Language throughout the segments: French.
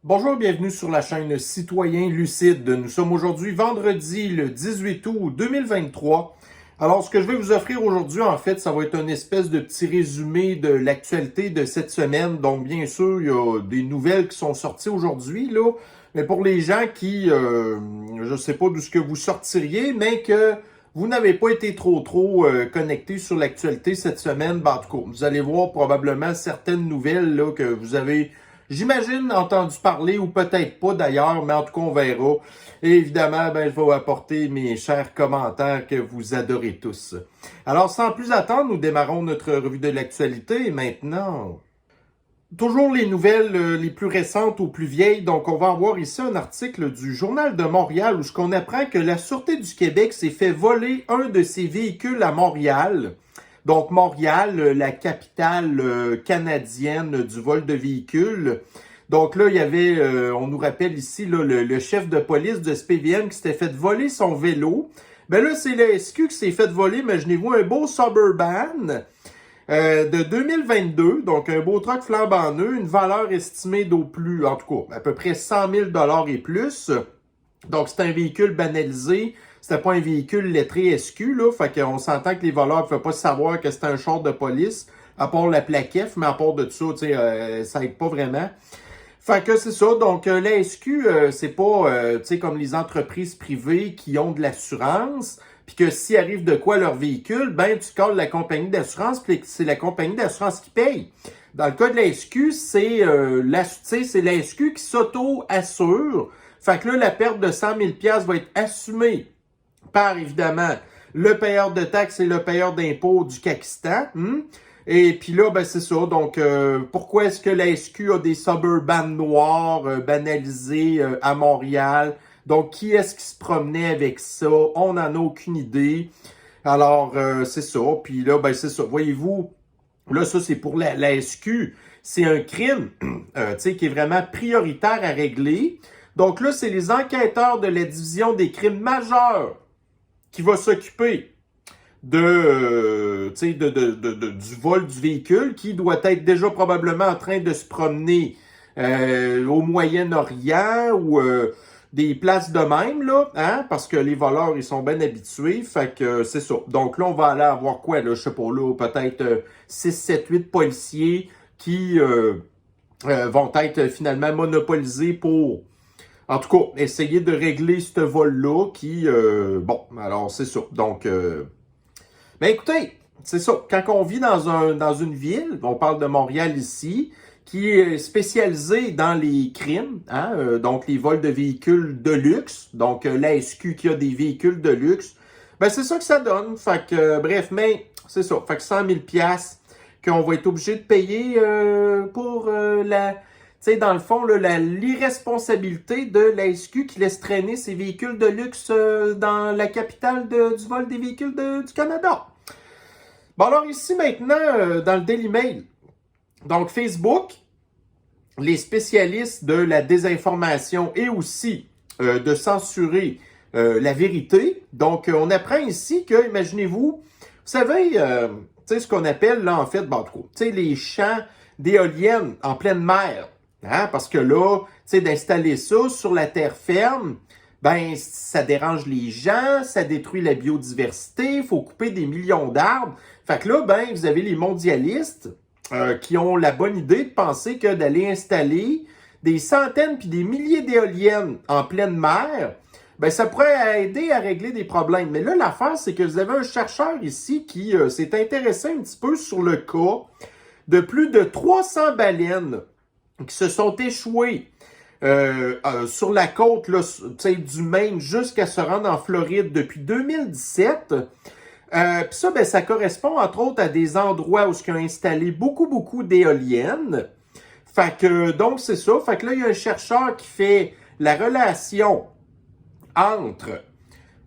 Bonjour, bienvenue sur la chaîne Citoyen Lucide. Nous sommes aujourd'hui vendredi le 18 août 2023. Alors, ce que je vais vous offrir aujourd'hui, en fait, ça va être une espèce de petit résumé de l'actualité de cette semaine. Donc, bien sûr, il y a des nouvelles qui sont sorties aujourd'hui, là. Mais pour les gens qui, je sais pas d'où ce que vous sortiriez, mais que vous n'avez pas été trop connectés sur l'actualité cette semaine, ben, en tout cas, vous allez voir probablement certaines nouvelles là que vous avez, j'imagine, entendu parler ou peut-être pas d'ailleurs, mais en tout cas, on verra. Et évidemment, ben, je vais apporter mes chers commentaires que vous adorez tous. Alors, sans plus attendre, nous démarrons notre revue de l'actualité et maintenant... Toujours les nouvelles les plus récentes aux plus vieilles. Donc, on va avoir ici un article du Journal de Montréal où ce qu'on apprend que la Sûreté du Québec s'est fait voler un de ses véhicules à Montréal. Donc, Montréal, la capitale canadienne du vol de véhicules. Donc là, il y avait, on nous rappelle ici, là, le chef de police de SPVM qui s'était fait voler son vélo. Ben là, c'est la SQ qui s'est fait voler, imaginez-vous, un beau Suburban. De 2022, donc un beau truck flambant neuf, une valeur estimée d'au plus, en tout cas, à peu près 100 000 $ et plus. Donc, c'est un véhicule banalisé. C'était pas un véhicule lettré SQ, là. Fait qu'on s'entend que les voleurs ne pouvaient pas savoir que c'était un char de police, à part la plaquette, mais à part de ça, tu sais, ça aide pas vraiment. Fait que c'est ça. Donc, la SQ, c'est pas, tu sais, comme les entreprises privées qui ont de l'assurance, puis que s'il arrive de quoi leur véhicule, ben, tu calls la compagnie d'assurance, puis c'est la compagnie d'assurance qui paye. Dans le cas de la SQ, c'est la SQ qui s'auto-assure. Fait que là, la perte de 100 000 $ va être assumée par, évidemment, le payeur de taxes et le payeur d'impôts du Pakistan. Et puis là, ben c'est ça. Donc, pourquoi est-ce que la SQ a des Suburban noirs banalisés à Montréal? Donc, qui est-ce qui se promenait avec ça? On n'en a aucune idée. Alors, c'est ça. Puis là, ben c'est ça. Voyez-vous, là, ça, c'est pour la SQ. C'est un crime, tu sais, qui est vraiment prioritaire à régler. Donc là, c'est les enquêteurs de la division des crimes majeurs qui va s'occuper du vol du véhicule qui doit être déjà probablement en train de se promener au Moyen-Orient ou des places de même, là, hein, parce que les voleurs, ils sont bien habitués, fait que c'est ça. Donc là, on va aller avoir quoi, là, je sais pas, là, peut-être 6, 7, 8 policiers qui vont être finalement monopolisés pour, en tout cas, essayer de régler ce vol-là qui, bon, alors c'est ça. Donc, ben écoutez, c'est ça. Quand on vit dans une ville, on parle de Montréal ici, qui est spécialisée dans les crimes, hein, donc les vols de véhicules de luxe, donc la SQ qui a des véhicules de luxe, ben c'est ça que ça donne. Fait que, bref, mais c'est ça. Fait que 100 000 $ qu'on va être obligé de payer pour la... Tu sais, dans le fond, l'irresponsabilité de la SQ qui laisse traîner ses véhicules de luxe dans la capitale du vol des véhicules du Canada. Bon, alors ici maintenant, dans le Daily Mail, donc Facebook, les spécialistes de la désinformation et aussi de censurer la vérité. Donc, on apprend ici que, imaginez-vous, vous savez, tu sais, ce qu'on appelle, là, en fait, bon, tu sais, les champs d'éoliennes en pleine mer. Hein, parce que là, tu sais, d'installer ça sur la terre ferme, ben, ça dérange les gens, ça détruit la biodiversité, il faut couper des millions d'arbres. Fait que là, ben, vous avez les mondialistes qui ont la bonne idée de penser que d'aller installer des centaines puis des milliers d'éoliennes en pleine mer, ben, ça pourrait aider à régler des problèmes. Mais là, l'affaire, c'est que vous avez un chercheur ici qui s'est intéressé un petit peu sur le cas de plus de 300 baleines qui se sont échoués sur la côte là, du Maine jusqu'à se rendre en Floride depuis 2017. Puis ça, ben, ça correspond entre autres à des endroits où ils ont installé beaucoup d'éoliennes. Fait que, donc, c'est ça. Fait que là, il y a un chercheur qui fait la relation entre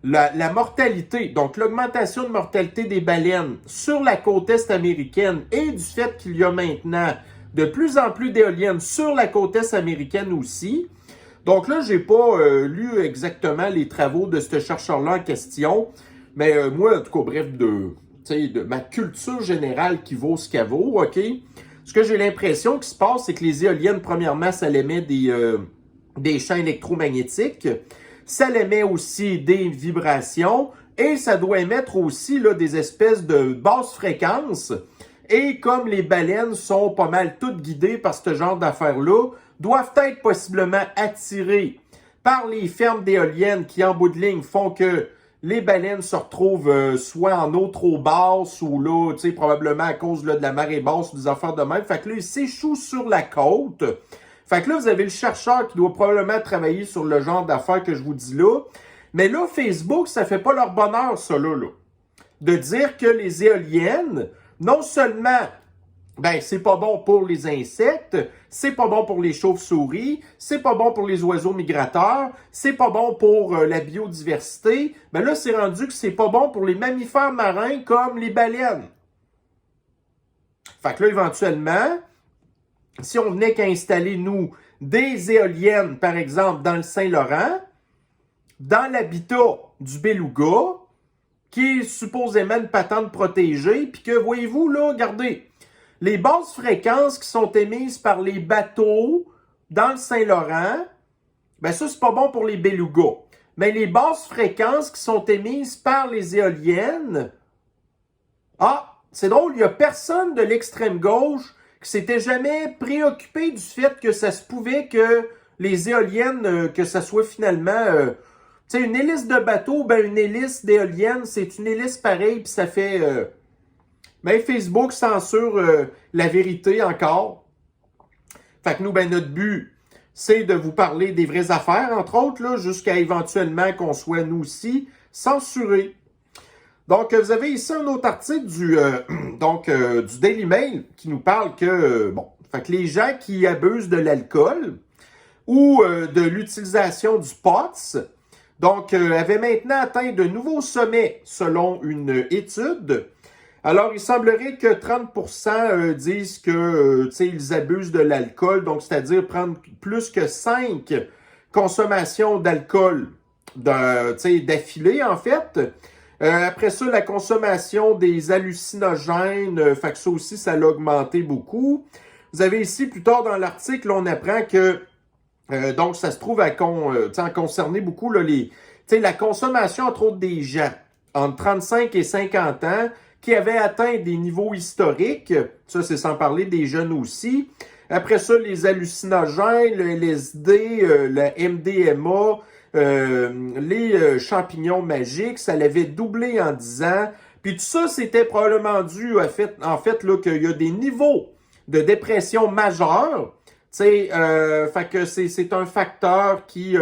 la mortalité, donc l'augmentation de mortalité des baleines sur la côte est américaine et du fait qu'il y a maintenant de plus en plus d'éoliennes sur la côte est américaine aussi. Donc là, j'ai pas lu exactement les travaux de ce chercheur-là en question, mais moi, en tout cas, bref, de ma culture générale qui vaut ce qu'elle vaut, OK? Ce que j'ai l'impression qui se passe, c'est que les éoliennes, premièrement, ça émet des champs électromagnétiques, ça émet aussi des vibrations, et ça doit émettre aussi là, des espèces de basses fréquences. Et comme les baleines sont pas mal toutes guidées par ce genre d'affaires-là, doivent être possiblement attirées par les fermes d'éoliennes qui, en bout de ligne, font que les baleines se retrouvent soit en eau trop basse ou là, tu sais, probablement à cause là, de la marée basse ou des affaires de même. Fait que là, ils s'échouent sur la côte. Fait que là, vous avez le chercheur qui doit probablement travailler sur le genre d'affaires que je vous dis là. Mais là, Facebook, ça fait pas leur bonheur, ça là. De dire que les éoliennes, non seulement c'est pas bon pour les insectes, c'est pas bon pour les chauves-souris, c'est pas bon pour les oiseaux migrateurs, c'est pas bon pour la biodiversité. Ben là, c'est rendu que c'est pas bon pour les mammifères marins comme les baleines. Fait que là, éventuellement, si on venait qu'à installer, nous, des éoliennes, par exemple, dans le Saint-Laurent, dans l'habitat du beluga, qui est supposément une patente protégée, puis que, voyez-vous, là, regardez, les basses fréquences qui sont émises par les bateaux dans le Saint-Laurent, ben ça, c'est pas bon pour les belugas. Mais les basses fréquences qui sont émises par les éoliennes, c'est drôle, il n'y a personne de l'extrême gauche qui s'était jamais préoccupé du fait que ça se pouvait que les éoliennes, que ça soit finalement... tu sais, une hélice de bateau, une hélice d'éolienne, c'est une hélice pareille, puis ça fait... Mais Facebook censure la vérité encore. Fait que nous, notre but, c'est de vous parler des vraies affaires, entre autres, là, jusqu'à éventuellement qu'on soit, nous aussi, censurés. Donc, vous avez ici un autre article du Daily Mail qui nous parle que, fait que les gens qui abusent de l'alcool ou de l'utilisation du POTS, avaient maintenant atteint de nouveaux sommets selon une étude. Alors, il semblerait que 30% disent que, ils abusent de l'alcool, donc c'est-à-dire prendre plus que 5 consommations d'alcool d'affilée, en fait. Après ça, la consommation des hallucinogènes, fait que ça aussi, ça l'a augmenté beaucoup. Vous avez ici, plus tard dans l'article, on apprend que, donc, ça se trouve à concerner beaucoup là, la consommation, entre autres, des gens entre 35 et 50 ans, qui avaient atteint des niveaux historiques. Ça, c'est sans parler des jeunes aussi. Après ça, les hallucinogènes, le LSD, la MDMA, les champignons magiques, ça l'avait doublé en 10 ans. Puis tout ça, c'était probablement dû en fait là, qu'il y a des niveaux de dépression majeure. Fait que c'est un facteur qui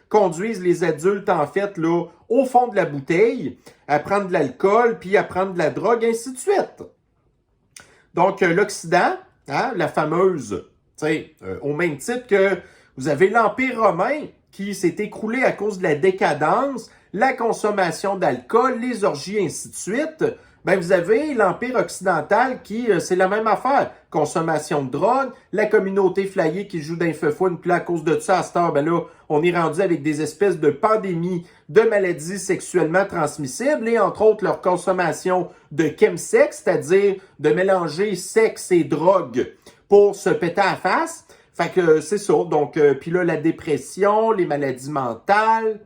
conduisent les adultes, en fait, là, au fond de la bouteille, à prendre de l'alcool, puis à prendre de la drogue, ainsi de suite. Donc, l'Occident, la fameuse, au même titre que vous avez l'Empire romain qui s'est écroulé à cause de la décadence, la consommation d'alcool, les orgies, ainsi de suite. Vous avez l'Empire occidental qui, c'est la même affaire. Consommation de drogue, la communauté flyée qui joue d'un feu fou, puis là, à cause de ça, à cette heure, là, on est rendu avec des espèces de pandémies de maladies sexuellement transmissibles et entre autres leur consommation de chemsex, c'est-à-dire de mélanger sexe et drogue pour se péter à la face. Fait que c'est ça. Donc, puis là, la dépression, les maladies mentales.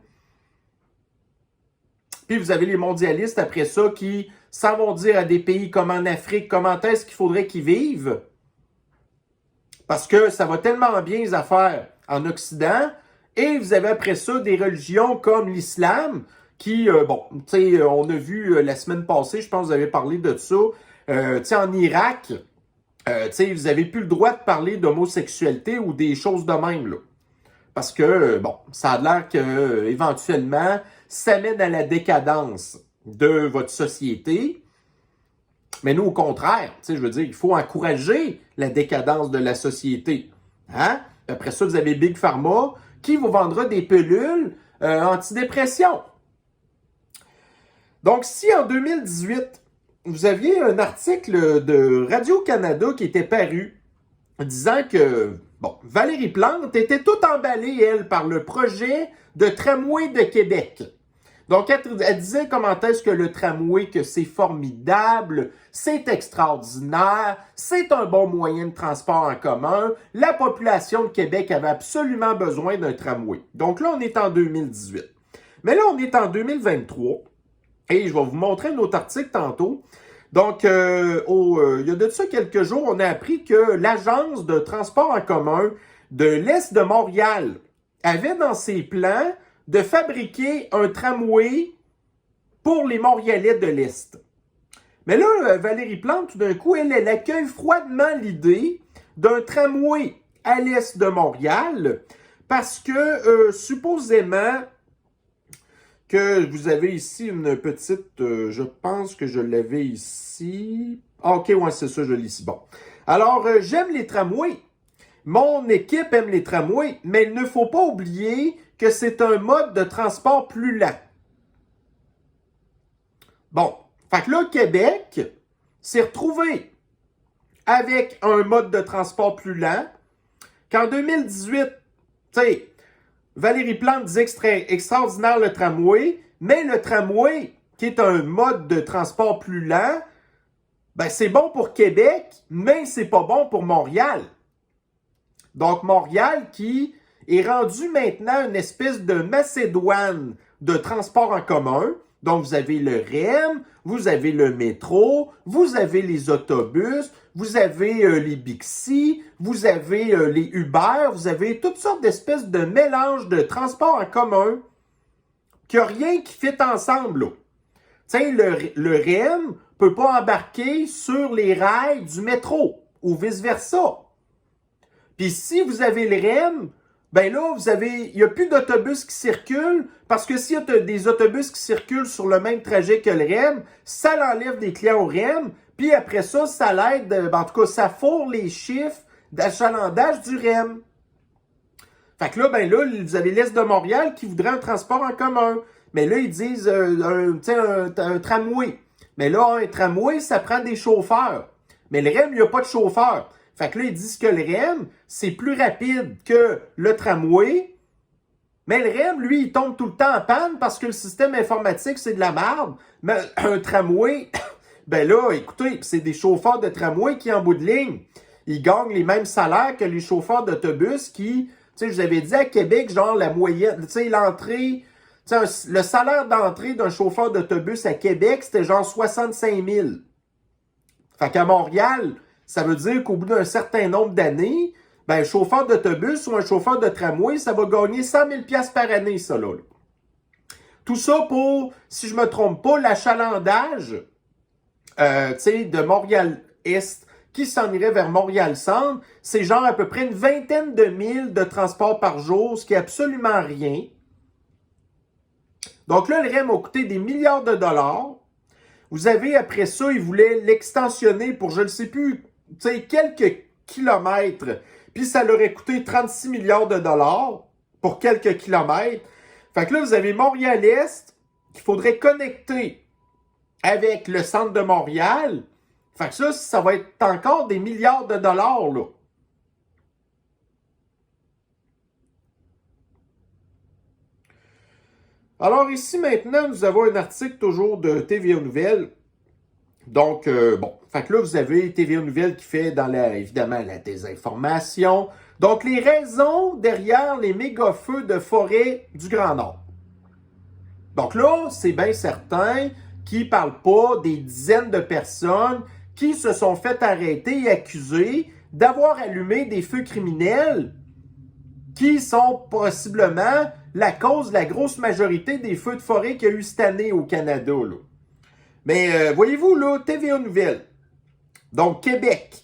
Puis vous avez les mondialistes après ça qui s'en vont dire à des pays comme en Afrique comment est-ce qu'il faudrait qu'ils vivent. Parce que ça va tellement bien les affaires en Occident. Et vous avez après ça des religions comme l'islam qui, on a vu la semaine passée, je pense que vous avez parlé de ça, en Irak, vous avez plus le droit de parler d'homosexualité ou des choses de même, là. Parce que, ça a l'air que éventuellement, ça mène à la décadence de votre société. Mais nous, au contraire, je veux dire, il faut encourager la décadence de la société. Après ça, vous avez Big Pharma qui vous vendra des pilules antidépression. Donc, si en 2018, vous aviez un article de Radio-Canada qui était paru disant que Valérie Plante était toute emballée, elle, par le projet de tramway de Québec. Donc, elle disait comment est-ce que le tramway, que c'est formidable, c'est extraordinaire, c'est un bon moyen de transport en commun. La population de Québec avait absolument besoin d'un tramway. Donc là, on est en 2018. Mais là, on est en 2023 et je vais vous montrer un autre article tantôt. Donc, il y a de ça quelques jours, on a appris que l'Agence de transport en commun de l'Est de Montréal avait dans ses plans de fabriquer un tramway pour les Montréalais de l'Est. Mais là, Valérie Plante, tout d'un coup, elle accueille froidement l'idée d'un tramway à l'Est de Montréal parce que, supposément, que vous avez ici une petite, je pense que je l'avais ici. Ah, ok, ouais, c'est ça, je l'ai ici. Bon. Alors, j'aime les tramways. Mon équipe aime les tramways, mais il ne faut pas oublier que c'est un mode de transport plus lent. Bon. Fait que là, Québec s'est retrouvé avec un mode de transport plus lent qu'en 2018, tu sais, Valérie Plante disait extraordinaire le tramway, mais le tramway, qui est un mode de transport plus lent, ben c'est bon pour Québec, mais c'est pas bon pour Montréal. Donc Montréal qui est rendu maintenant une espèce de Macédoine de transport en commun. Donc vous avez le REM, vous avez le métro, vous avez les autobus, vous avez les Bixi, vous avez les Uber, vous avez toutes sortes d'espèces de mélanges de transport en commun qu'il n'y a rien qui fit ensemble. Tu sais, le REM ne peut pas embarquer sur les rails du métro ou vice-versa. Puis si vous avez le REM, ben là, il n'y a plus d'autobus qui circulent parce que s'il y a des autobus qui circulent sur le même trajet que le REM, ça l'enlève des clients au REM, puis après ça, ça l'aide, en tout cas, ça fourre les chiffres d'achalandage du REM. Fait que là, ben là, vous avez l'Est de Montréal qui voudrait un transport en commun. Mais là, ils disent un tramway. Mais là, un tramway, ça prend des chauffeurs. Mais le REM, il n'y a pas de chauffeur. Fait que là, ils disent que le REM, c'est plus rapide que le tramway. Mais le REM, lui, il tombe tout le temps en panne parce que le système informatique, c'est de la merde. Mais un tramway, ben là, écoutez, c'est des chauffeurs de tramway qui, en bout de ligne, ils gagnent les mêmes salaires que les chauffeurs d'autobus qui, tu sais, je vous avais dit à Québec, genre la moyenne, tu sais, l'entrée, le salaire d'entrée d'un chauffeur d'autobus à Québec, c'était genre 65 000. Fait qu'à Montréal, ça veut dire qu'au bout d'un certain nombre d'années, ben, un chauffeur d'autobus ou un chauffeur de tramway, ça va gagner 100 000 $ par année, ça, là. Tout ça pour, si je me trompe pas, l'achalandage, tu sais, de Montréal-Est qui s'en irait vers Montréal-Centre, c'est genre à peu près une vingtaine de milles de transport par jour, ce qui est absolument rien. Donc là, le REM a coûté des milliards de dollars. Vous avez, après ça, ils voulaient l'extensionner pour, je ne sais plus, tu sais, quelques kilomètres. Puis ça leur a coûté 36 milliards de dollars pour quelques kilomètres. Fait que là, vous avez Montréal-Est qu'il faudrait connecter avec le centre de Montréal. Fait que ça va être encore des milliards de dollars, là. Alors ici, maintenant, nous avons un article toujours de TVA Nouvelles. Donc, bon, fait que là, vous avez TVA Nouvelles qui fait évidemment, la désinformation. Donc, les raisons derrière les méga-feux de forêt du Grand Nord. Donc là, c'est bien certain qu'ils ne parlent pas des dizaines de personnes qui se sont fait arrêter et accuser d'avoir allumé des feux criminels qui sont possiblement la cause de la grosse majorité des feux de forêt qu'il y a eu cette année au Canada, là. Mais voyez-vous, là, TVA Nouvelles, donc Québec,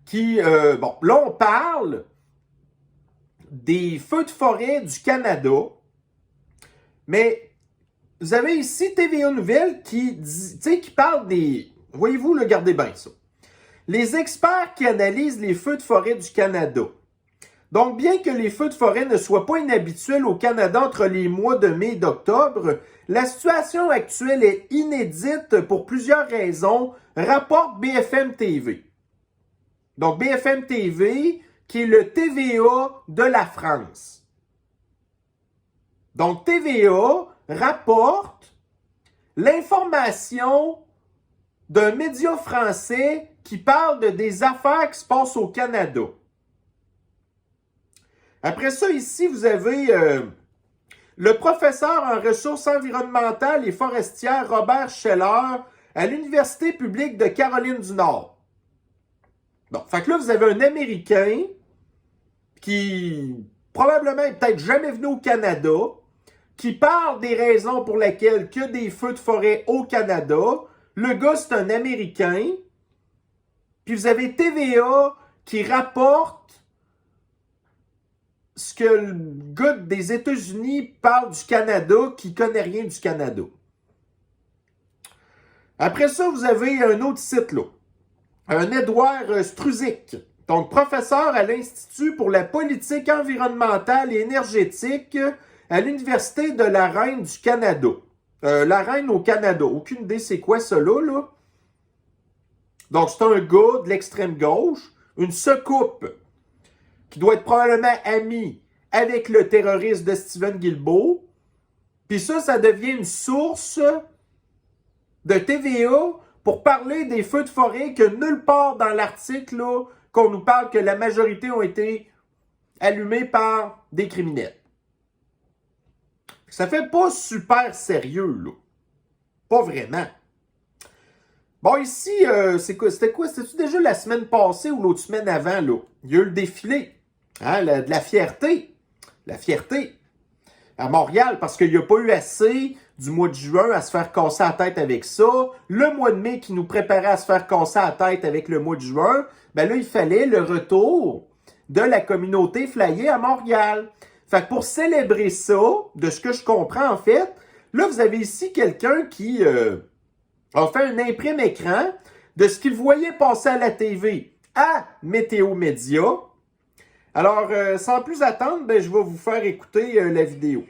qui, bon, là, on parle des feux de forêt du Canada, mais vous avez ici TVA Nouvelles qui dit, tu sais, qui parle des, voyez-vous, là, regardez bien ça. Les experts qui analysent les feux de forêt du Canada. Donc, bien que les feux de forêt ne soient pas inhabituels au Canada entre les mois de mai et d'octobre, la situation actuelle est inédite pour plusieurs raisons, rapporte BFM TV. Donc, BFM TV, qui est le TVA de la France. Donc, TVA rapporte l'information d'un média français qui parle de des affaires qui se passent au Canada. Après ça, ici, vous avez le professeur en ressources environnementales et forestières Robert Scheller à l'Université publique de Caroline du Nord. Bon, fait que là, vous avez un Américain qui probablement est peut-être jamais venu au Canada, qui parle des raisons pour lesquelles il y a des feux de forêt au Canada. Le gars, c'est un Américain. Puis vous avez TVA qui rapporte ce que le gars des États-Unis parle du Canada, qui ne connaît rien du Canada. Après ça, vous avez un autre site, là. Un Edouard Struzik, donc professeur à l'Institut pour la politique environnementale et énergétique à l'Université de la Reine du Canada. La Reine au Canada. Aucune idée c'est quoi ça là. Donc, c'est un gars de l'extrême gauche, une secoupe qui doit être probablement ami avec le terroriste de Stephen Guilbeault. Puis ça devient une source de TVA pour parler des feux de forêt que nulle part dans l'article là, qu'on nous parle que la majorité ont été allumés par des criminels. Ça fait pas super sérieux, là. Pas vraiment. Bon, ici, c'était quoi? C'était-tu déjà la semaine passée ou l'autre semaine avant, là? Il y a eu le défilé, hein, de la fierté. La fierté à Montréal, parce qu'il n'y a pas eu assez du mois de juin à se faire casser la tête avec ça. Le mois de mai qui nous préparait à se faire casser la tête avec le mois de juin, ben là, il fallait le retour de la communauté flyée à Montréal. Fait que pour célébrer ça, de ce que je comprends en fait, là, vous avez ici quelqu'un qui a fait un imprime écran de ce qu'il voyait passer à la TV à Météo Média. Alors, sans plus attendre, ben, je vais vous faire écouter la vidéo.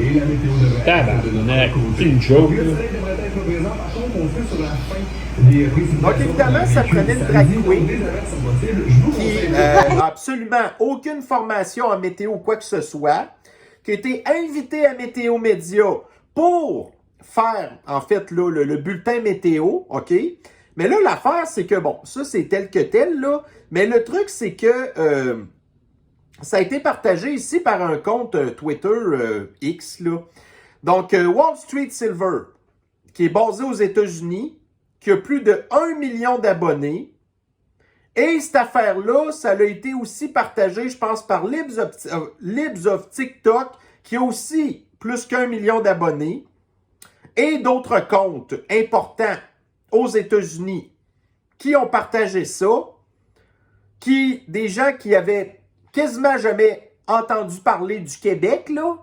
Et la météo devrait Tabarnak, c'est une joke, là. Donc, évidemment, ça prenait une drag queen qui n'a absolument aucune formation en météo ou quoi que ce soit, qui a été invitée à Météo Média pour faire, en fait, là, le bulletin météo, OK? Mais là, l'affaire, c'est que, bon, ça, c'est tel que tel, là, mais le truc, c'est que ça a été partagé ici par un compte Twitter X, là. Donc, Wall Street Silver, qui est basé aux États-Unis, qui a plus de 1 million d'abonnés. Et cette affaire-là, ça a été aussi partagé, je pense, par Libs of TikTok, qui a aussi plus qu'1 million d'abonnés. Et d'autres comptes importants aux États-Unis qui ont partagé ça. Des gens qui avaient quasiment jamais entendu parler du Québec, là.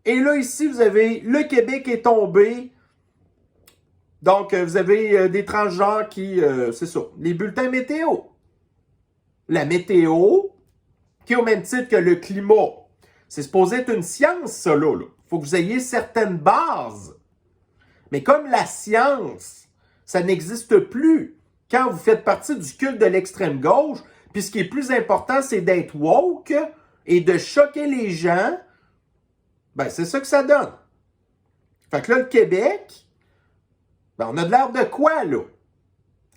Et là, ici, vous avez le Québec est tombé. Donc, vous avez des transgenres qui, c'est ça, les bulletins météo. La météo, qui est au même titre que le climat. C'est supposé être une science, ça, là. Il faut que vous ayez certaines bases. Mais comme la science, ça n'existe plus quand vous faites partie du culte de l'extrême gauche, puis ce qui est plus important, c'est d'être woke et de choquer les gens, ben c'est ça que ça donne. Fait que là, le Québec, ben on a de l'air de quoi, là?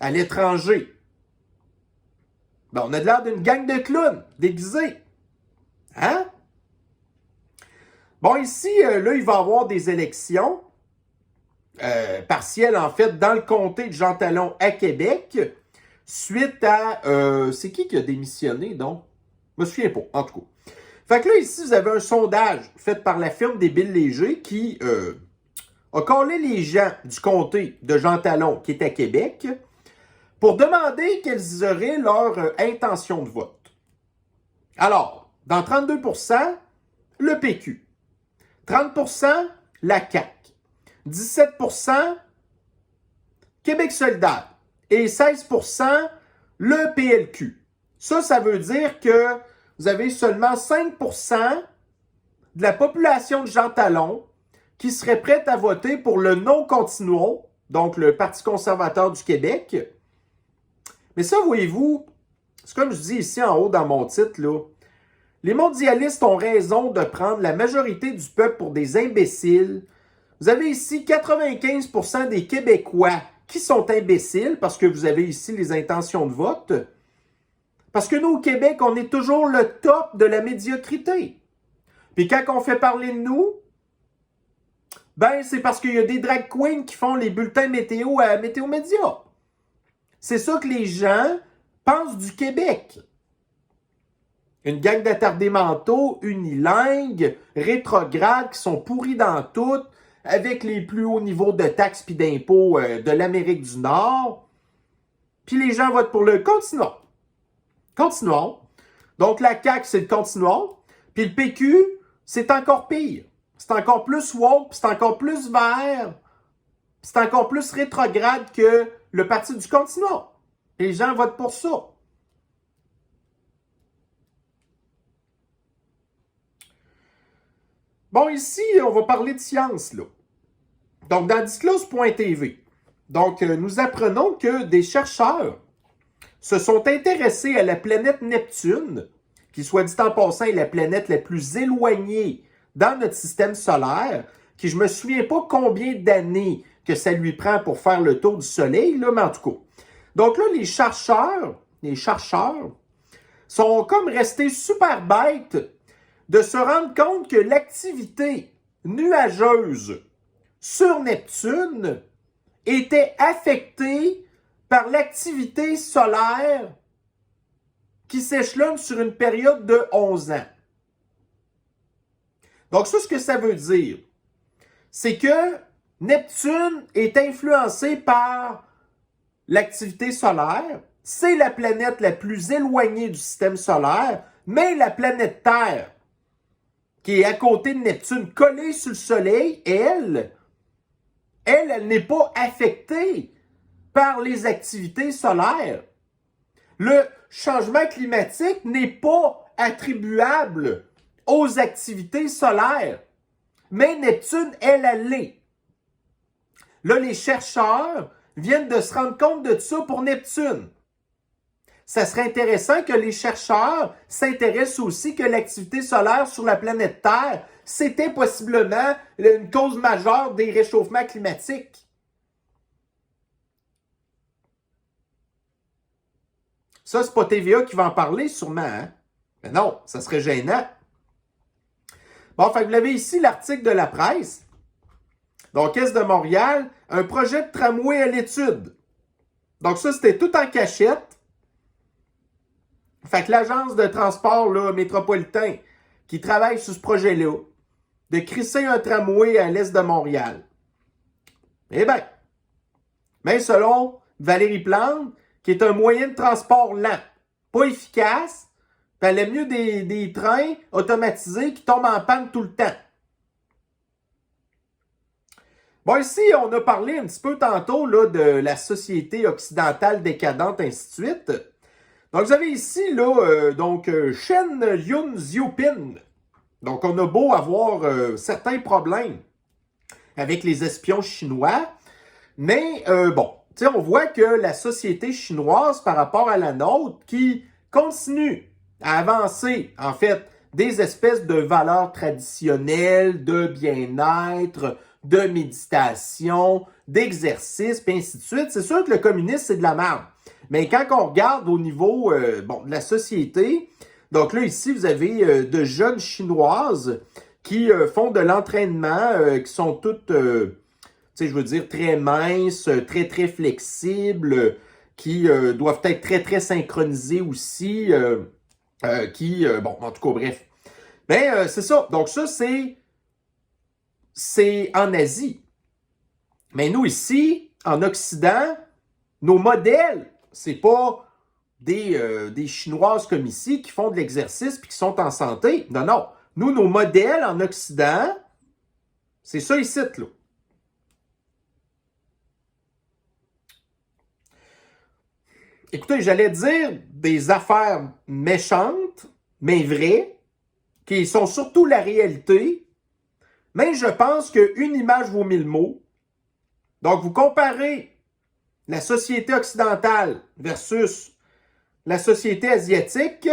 À l'étranger. Ben on a de l'air d'une gang de clowns déguisés. Hein? Bon, ici, là, il va y avoir des élections partielles, en fait, dans le comté de Jean Talon à Québec, suite à... c'est qui a démissionné, donc? Je me souviens pas, en tout cas. Fait que là, ici, vous avez un sondage fait par la firme des Bill Léger qui a collé les gens du comté de Jean Talon, qui est à Québec, pour demander quelles auraient leur intention de vote. Alors, dans 32%, le PQ. 30%, la CAQ. 17%, Québec solidaire. Et 16%, le PLQ. Ça veut dire que vous avez seulement 5% de la population de Jean Talon qui serait prête à voter pour le non-continuum, donc le Parti conservateur du Québec. Mais ça, voyez-vous, c'est comme je dis ici en haut dans mon titre, là, Les mondialistes ont raison de prendre la majorité du peuple pour des imbéciles. Vous avez ici 95% des Québécois qui sont imbéciles parce que vous avez ici les intentions de vote. Parce que nous, au Québec, on est toujours le top de la médiocrité. Puis quand on fait parler de nous, ben c'est parce qu'il y a des drag queens qui font les bulletins météo à Météo Média. C'est ça que les gens pensent du Québec. Une gang d'attardés mentaux, unilingues, rétrogrades, qui sont pourris dans tout, avec les plus hauts niveaux de taxes puis d'impôts de l'Amérique du Nord. Puis les gens votent pour le continuons. Continuons. Donc la CAQ, c'est le continuons. Puis le PQ, c'est encore pire. C'est encore plus woke, puis c'est encore plus vert, puis c'est encore plus rétrograde que le parti du continuum. Et les gens votent pour ça. Bon, ici, on va parler de science, là. Donc, dans disclose.tv, donc, nous apprenons que des chercheurs se sont intéressés à la planète Neptune, qui, soit dit en passant, est la planète la plus éloignée dans notre système solaire, qui je me souviens pas combien d'années que ça lui prend pour faire le tour du Soleil, là, mais en tout cas. Donc là, les chercheurs sont comme restés super bêtes de se rendre compte que l'activité nuageuse sur Neptune était affectée par l'activité solaire qui s'échelonne sur une période de 11 ans. Donc ça, ce que ça veut dire, c'est que Neptune est influencé par l'activité solaire. C'est la planète la plus éloignée du système solaire, mais la planète Terre, qui est à côté de Neptune, collée sur le Soleil, elle n'est pas affectée par les activités solaires. Le changement climatique n'est pas attribuable aux activités solaires. Mais Neptune, elle l'est. Là, les chercheurs viennent de se rendre compte de ça pour Neptune. Ça serait intéressant que les chercheurs s'intéressent aussi que l'activité solaire sur la planète Terre, c'était possiblement une cause majeure des réchauffements climatiques. Ça, c'est pas TVA qui va en parler, sûrement, hein? Mais non, ça serait gênant. Bon, fait que vous l'avez ici, l'article de la presse. Donc, Est de Montréal, un projet de tramway à l'étude. Donc, ça, c'était tout en cachette. Fait que l'agence de transport là, métropolitain qui travaille sur ce projet-là, de crisser un tramway à l'est de Montréal. Eh bien, mais selon Valérie Plante, qui est un moyen de transport lent, pas efficace, puis elle aime mieux des trains automatisés qui tombent en panne tout le temps. Bon, ici, on a parlé un petit peu tantôt là, de la société occidentale décadente, ainsi de suite. Donc, vous avez ici, là, Chen Yun Xiaoping. Donc, on a beau avoir certains problèmes avec les espions chinois, mais bon, tu sais, on voit que la société chinoise, par rapport à la nôtre, qui continue à avancer, en fait, des espèces de valeurs traditionnelles, de bien-être, de méditation, d'exercice, puis ainsi de suite. C'est sûr que le communisme, c'est de la merde. Mais quand on regarde au niveau de la société, donc là, ici, vous avez de jeunes Chinoises qui font de l'entraînement, qui sont toutes, tu sais, je veux dire, très minces, très, très flexibles, qui doivent être très, très synchronisées aussi, bon, en tout cas, bref. Mais c'est ça. Donc ça, c'est en Asie. Mais nous, ici, en Occident, nos modèles, c'est pas des Chinoises comme ici qui font de l'exercice puis qui sont en santé. Non, non. Nous, nos modèles en Occident, c'est ça ici, là. Écoutez, j'allais dire des affaires méchantes, mais vraies, qui sont surtout la réalité, mais je pense qu'une image vaut 1000 mots. Donc, vous comparez la société occidentale versus la société asiatique,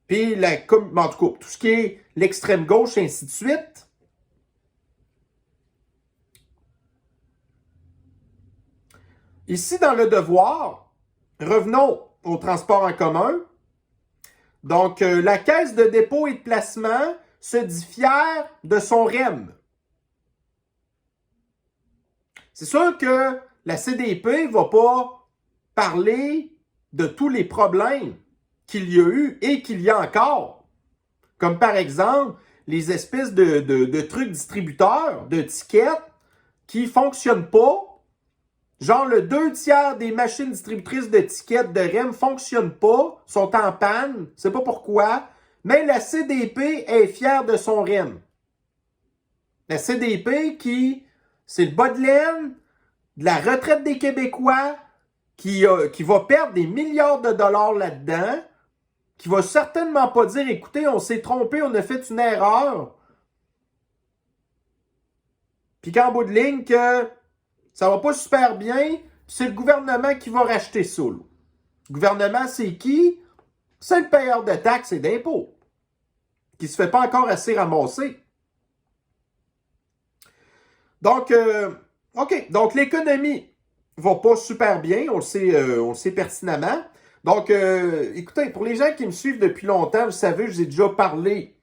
puis en tout cas, tout ce qui est l'extrême gauche, et ainsi de suite. Ici, dans le devoir, revenons au transport en commun. Donc, la Caisse de dépôt et de placement se dit fière de son REM. C'est sûr que la CDP ne va pas parler de tous les problèmes qu'il y a eu et qu'il y a encore. Comme par exemple, les espèces de trucs distributeurs, de tickets qui ne fonctionnent pas. Genre, le 2/3 des machines distributrices de tickets de REM ne fonctionnent pas, sont en panne, je ne sais pas pourquoi, mais la CDP est fière de son REM. La CDP c'est le bas de laine de la retraite des Québécois qui va perdre des milliards de dollars là-dedans, qui va certainement pas dire, écoutez, on s'est trompé, on a fait une erreur, puis qu'en bout de ligne, que ça va pas super bien, c'est le gouvernement qui va racheter ça. Là. Le gouvernement, c'est qui? C'est le payeur de taxes et d'impôts, qui se fait pas encore assez ramasser. Donc, OK. Donc, l'économie va pas super bien, on le sait pertinemment. Donc, écoutez, pour les gens qui me suivent depuis longtemps, vous savez, je vous ai déjà parlé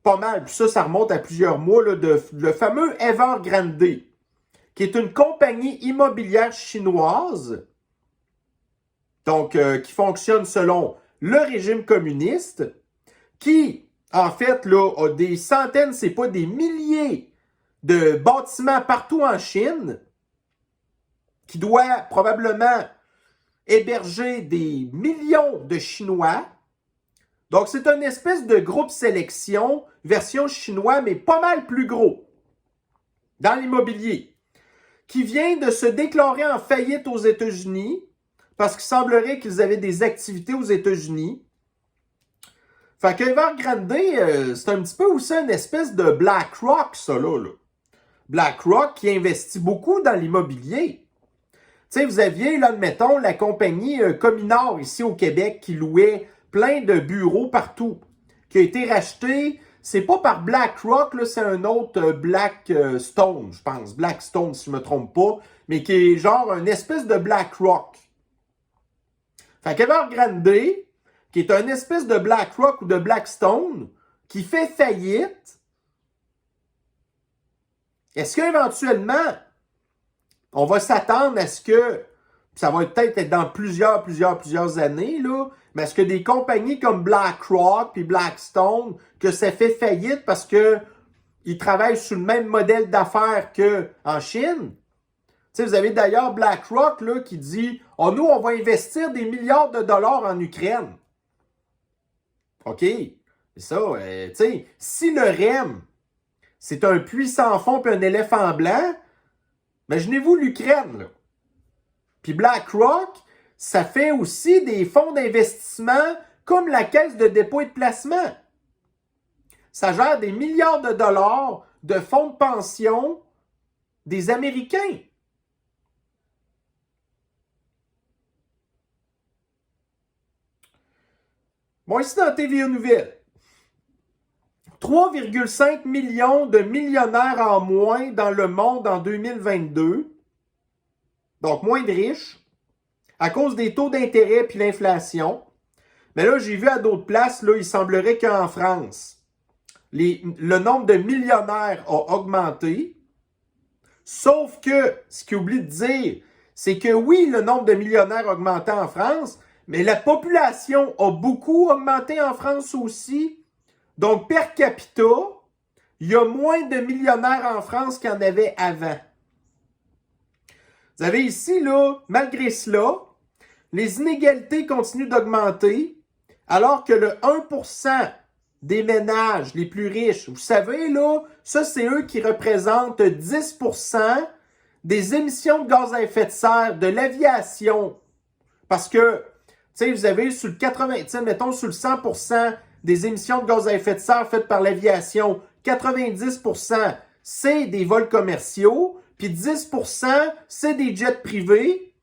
pas mal, puis ça remonte à plusieurs mois, là, de le fameux Evergrande, qui est une compagnie immobilière chinoise, donc qui fonctionne selon le régime communiste, qui, en fait, là, a des centaines, c'est pas des milliers de bâtiments partout en Chine, qui doit probablement héberger des millions de Chinois. Donc, c'est une espèce de groupe sélection, version chinois, mais pas mal plus gros, dans l'immobilier, qui vient de se déclarer en faillite aux États-Unis, parce qu'il semblerait qu'ils avaient des activités aux États-Unis. Fait que Evergrande, c'est un petit peu aussi une espèce de BlackRock, ça là. BlackRock qui investit beaucoup dans l'immobilier. Tu sais, vous aviez, là, admettons, la compagnie Cominor ici au Québec qui louait plein de bureaux partout, qui a été racheté, c'est pas par BlackRock, là, c'est un autre Blackstone, je pense, Blackstone si je me trompe pas, mais qui est genre une espèce de BlackRock. Fait qu'Evergrande, qui est une espèce de BlackRock ou de Blackstone, qui fait faillite, est-ce qu'éventuellement, on va s'attendre à ce que, ça va peut-être être dans plusieurs années, là, mais est-ce que des compagnies comme BlackRock puis Blackstone, que ça fait faillite parce que ils travaillent sur le même modèle d'affaires qu'en Chine? Tu sais, vous avez d'ailleurs BlackRock là, qui dit « Oh, nous, on va investir des milliards de dollars en Ukraine. » OK, c'est ça. Tu sais, si le REM, c'est un puits sans fond puis un éléphant blanc, imaginez-vous l'Ukraine, là. Puis BlackRock, ça fait aussi des fonds d'investissement comme la Caisse de dépôt et de placement. Ça gère des milliards de dollars de fonds de pension des Américains. Bon, ici dans TVA Nouvelles, 3,5 millions de millionnaires en moins dans le monde en 2022. Donc, moins de riches, à cause des taux d'intérêt puis l'inflation. Mais là, j'ai vu à d'autres places, là, il semblerait qu'en France, le nombre de millionnaires a augmenté. Sauf que, ce qu'il oublie de dire, c'est que oui, le nombre de millionnaires a augmenté en France, mais la population a beaucoup augmenté en France aussi. Donc, per capita, il y a moins de millionnaires en France qu'il y en avait avant. Vous avez ici, là, malgré cela, les inégalités continuent d'augmenter, alors que le 1% des ménages les plus riches, vous savez, là, ça, c'est eux qui représentent 10% des émissions de gaz à effet de serre de l'aviation. Parce que, tu sais, vous avez sur le 80, mettons, sur le 100% des émissions de gaz à effet de serre faites par l'aviation, 90%, c'est des vols commerciaux, puis 10%, c'est des jets privés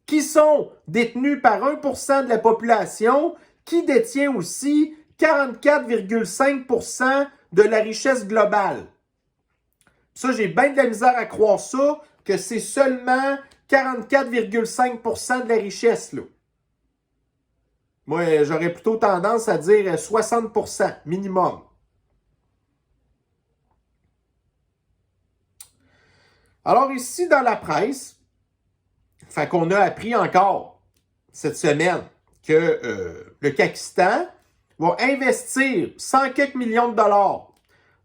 qui sont détenus par 1% de la population qui détient aussi 44,5% de la richesse globale. Ça, j'ai bien de la misère à croire ça, que c'est seulement 44,5% de la richesse, là. Moi, j'aurais plutôt tendance à dire 60% minimum. Alors ici, dans la presse, fait qu'on a appris encore cette semaine que le Pakistan va investir 100 quelques millions de dollars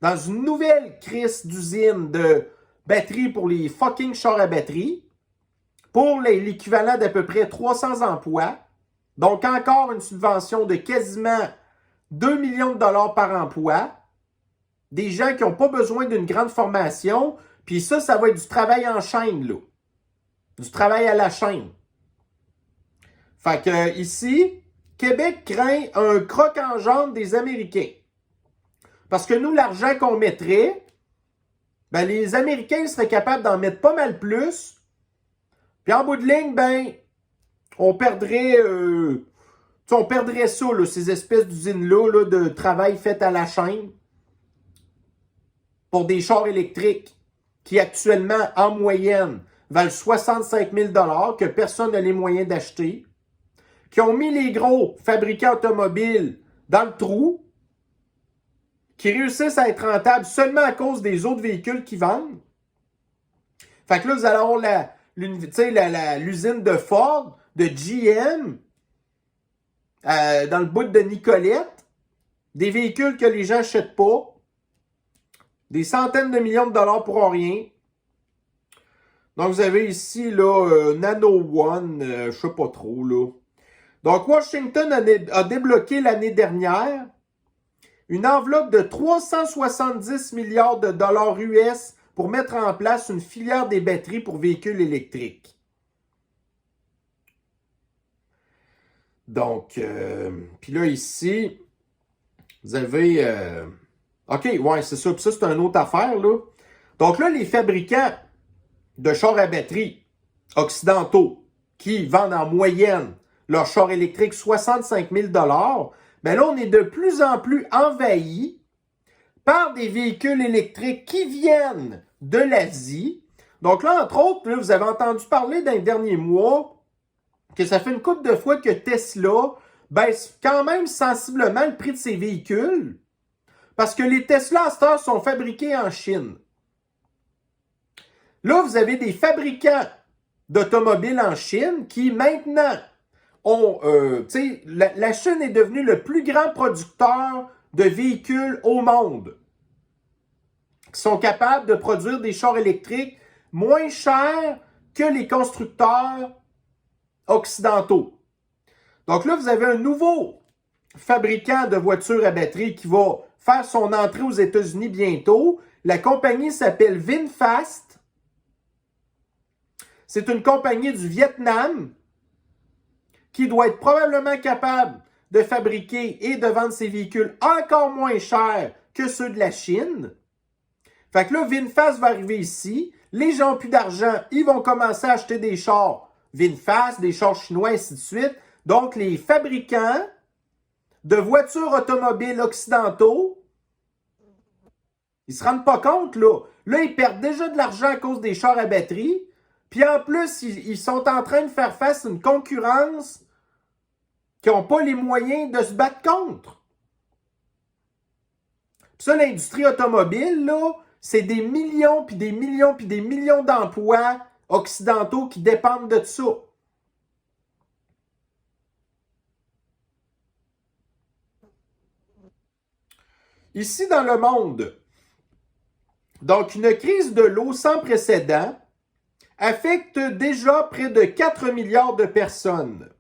dans une nouvelle crise d'usine de batterie pour les fucking chars à batterie, pour l'équivalent d'à peu près 300 emplois. Donc encore une subvention de quasiment 2 millions de dollars par emploi. Des gens qui n'ont pas besoin d'une grande formation. Puis ça va être du travail en chaîne, là. Du travail à la chaîne. Fait que ici, Québec craint un croc en jambe des Américains. Parce que nous, l'argent qu'on mettrait, ben les Américains seraient capables d'en mettre pas mal plus. Puis en bout de ligne, ben, on perdrait ça, là, ces espèces d'usines-là là, de travail fait à la chaîne pour des chars électriques qui actuellement, en moyenne, valent 65 000 $ que personne n'a les moyens d'acheter, qui ont mis les gros fabricants automobiles dans le trou, qui réussissent à être rentables seulement à cause des autres véhicules qu'ils vendent. Fait que là, vous allez avoir l'usine de Ford, de GM, dans le bout de Nicolette, des véhicules que les gens n'achètent pas, des centaines de millions de dollars pour rien. Donc, vous avez ici, là, Nano One, je sais pas trop, là. Donc, Washington a débloqué l'année dernière une enveloppe de 370 milliards de dollars US pour mettre en place une filière des batteries pour véhicules électriques. Donc, puis là, ici, vous avez... OK, ouais, c'est ça. Puis ça, c'est une autre affaire, là. Donc là, les fabricants de chars à batterie occidentaux qui vendent en moyenne leurs chars électriques 65 000 $, ben là, on est de plus en plus envahi par des véhicules électriques qui viennent de l'Asie. Donc là, entre autres, là, vous avez entendu parler dans les derniers mois que ça fait une couple de fois que Tesla baisse quand même sensiblement le prix de ses véhicules parce que les Tesla à cette heure sont fabriqués en Chine. Là, vous avez des fabricants d'automobiles en Chine qui maintenant ont... la Chine est devenue le plus grand producteur de véhicules au monde. Qui sont capables de produire des chars électriques moins chers que les constructeurs occidentaux. Donc là, vous avez un nouveau fabricant de voitures à batterie qui va faire son entrée aux États-Unis bientôt. La compagnie s'appelle VinFast. C'est une compagnie du Vietnam qui doit être probablement capable de fabriquer et de vendre ses véhicules encore moins chers que ceux de la Chine. Fait que là, VinFast va arriver ici. Les gens n'ont plus d'argent. Ils vont commencer à acheter des chars VinFast, des chars chinois, ainsi de suite. Donc, les fabricants de voitures automobiles occidentaux, ils se rendent pas compte, là. Là, ils perdent déjà de l'argent à cause des chars à batterie. Puis en plus, ils sont en train de faire face à une concurrence qui n'ont pas les moyens de se battre contre. Puis ça, l'industrie automobile, là, c'est des millions, puis des millions, puis des millions d'emplois occidentaux qui dépendent de ça. Ici, dans le monde, donc une crise de l'eau sans précédent affecte déjà près de 4 milliards de personnes.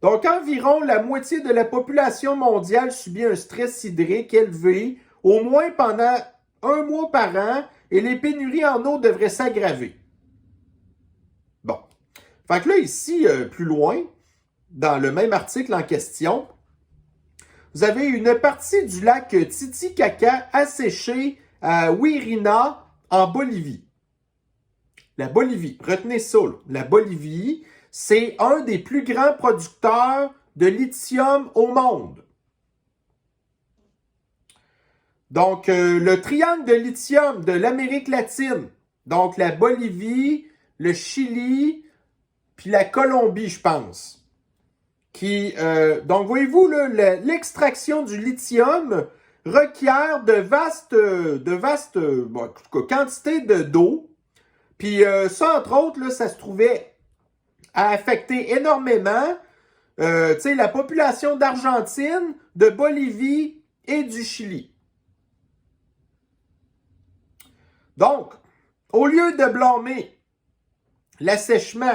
Donc, environ la moitié de la population mondiale subit un stress hydrique élevé, au moins pendant 1 mois par an, et les pénuries en eau devraient s'aggraver. Bon. Fait que là, ici, plus loin, dans le même article en question, vous avez une partie du lac Titicaca asséchée à Huirina, en Bolivie. La Bolivie, retenez ça, là. La Bolivie, c'est un des plus grands producteurs de lithium au monde. Donc, le triangle de lithium de l'Amérique latine. Donc, la Bolivie, le Chili, puis la Colombie, je pense. Donc, voyez-vous, l'extraction du lithium requiert de vastes quantités d'eau. Puis ça, entre autres, là, ça se trouvait à affecter énormément la population d'Argentine, de Bolivie et du Chili. Donc, au lieu de blâmer l'assèchement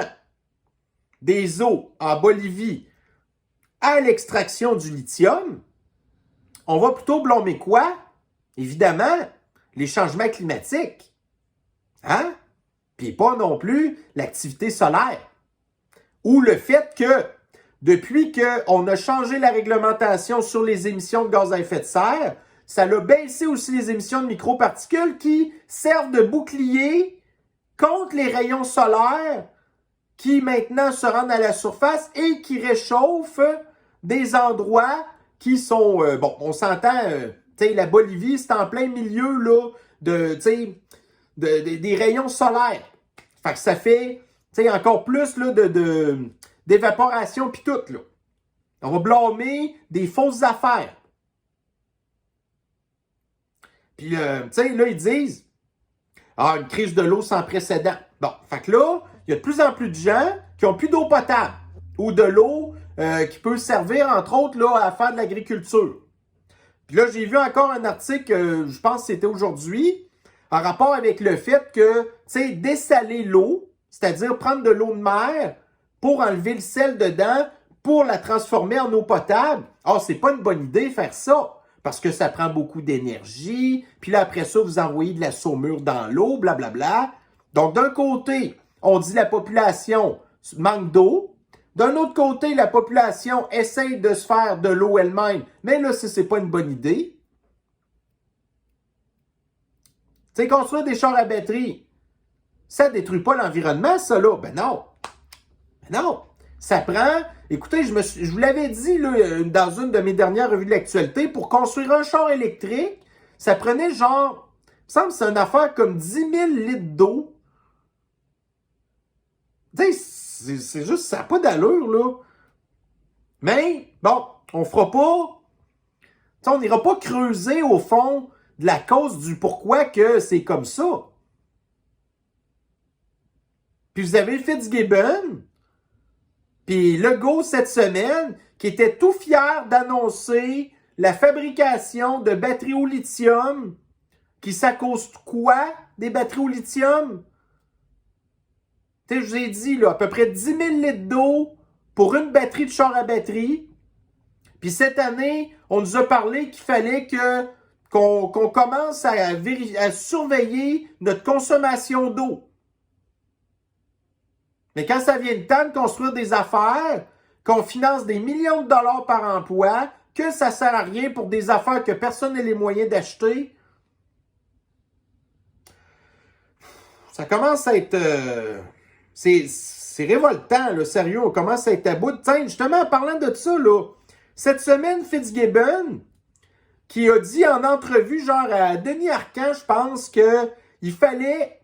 des eaux en Bolivie à l'extraction du lithium, on va plutôt blâmer quoi? Évidemment, les changements climatiques. Hein? Puis pas non plus l'activité solaire. Ou le fait que, depuis qu'on a changé la réglementation sur les émissions de gaz à effet de serre, ça a baissé aussi les émissions de microparticules qui servent de bouclier contre les rayons solaires qui maintenant se rendent à la surface et qui réchauffent des endroits qui sont... on s'entend, la Bolivie, c'est en plein milieu là, des rayons solaires. Fait que ça fait encore plus là, d'évaporation pis tout. Là. On va blâmer des fausses affaires. Puis, là, ils disent une crise de l'eau sans précédent. Bon, fait que là, il y a de plus en plus de gens qui n'ont plus d'eau potable ou de l'eau qui peut servir, entre autres, là, à faire de l'agriculture. Puis là, j'ai vu encore un article, je pense que c'était aujourd'hui, en rapport avec le fait que, dessaler l'eau, c'est-à-dire prendre de l'eau de mer pour enlever le sel dedans, pour la transformer en eau potable, c'est pas une bonne idée faire ça. Parce que ça prend beaucoup d'énergie, puis là, après ça, vous envoyez de la saumure dans l'eau, blablabla. Donc, d'un côté, on dit la population manque d'eau. D'un autre côté, la population essaye de se faire de l'eau elle-même. Mais là, c'est pas une bonne idée. Tu sais, construire des chars à batterie, ça détruit pas l'environnement, ça, là. Ben non. Ben non. Ça prend... Écoutez, je vous l'avais dit là, dans une de mes dernières revues de l'actualité, pour construire un char électrique, ça prenait genre... Il me semble que c'est une affaire comme 10 000 litres d'eau. Tu sais, c'est juste... Ça n'a pas d'allure, là. Mais, bon, on fera pas... Tu sais, on n'ira pas creuser au fond de la cause du pourquoi que c'est comme ça. Puis vous avez Fitzgibbon... Puis Legault, cette semaine, qui était tout fier d'annoncer la fabrication de batteries au lithium, qui ça coûte quoi, des batteries au lithium? Tu sais, je vous ai dit, là, à peu près 10 000 litres d'eau pour une batterie de char à batterie. Puis cette année, on nous a parlé qu'il fallait qu'on commence à surveiller notre consommation d'eau. Mais quand ça vient le temps de construire des affaires, qu'on finance des millions de dollars par emploi, que ça ne sert à rien pour des affaires que personne n'a les moyens d'acheter, ça commence à être... c'est révoltant, là, sérieux, on commence à être à bout. Tiens, justement, en parlant de ça, là, cette semaine, Fitzgibbon, qui a dit en entrevue, genre à Denis Arcand, je pense, qu'il fallait...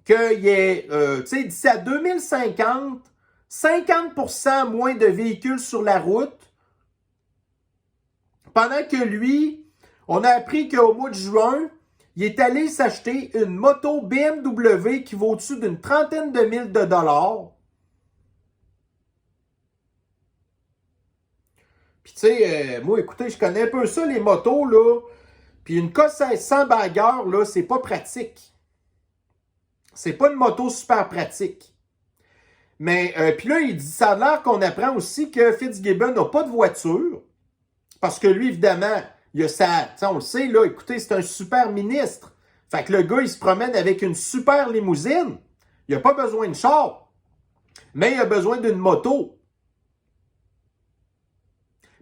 qu'il y ait, d'ici à 2050, 50% moins de véhicules sur la route. Pendant que lui, on a appris qu'au mois de juin, il est allé s'acheter une moto BMW qui vaut au-dessus d'une trentaine de mille de dollars. Puis tu sais, moi, écoutez, je connais un peu ça, les motos, là. Puis une K16 sans bagarre, là, c'est pas pratique. C'est pas une moto super pratique. Mais, puis là, il dit, ça a l'air qu'on apprend aussi que Fitzgibbon n'a pas de voiture. Parce que lui, évidemment, il a sa... On le sait, là, écoutez, c'est un super ministre. Fait que le gars, il se promène avec une super limousine. Il n'a pas besoin de char. Mais il a besoin d'une moto.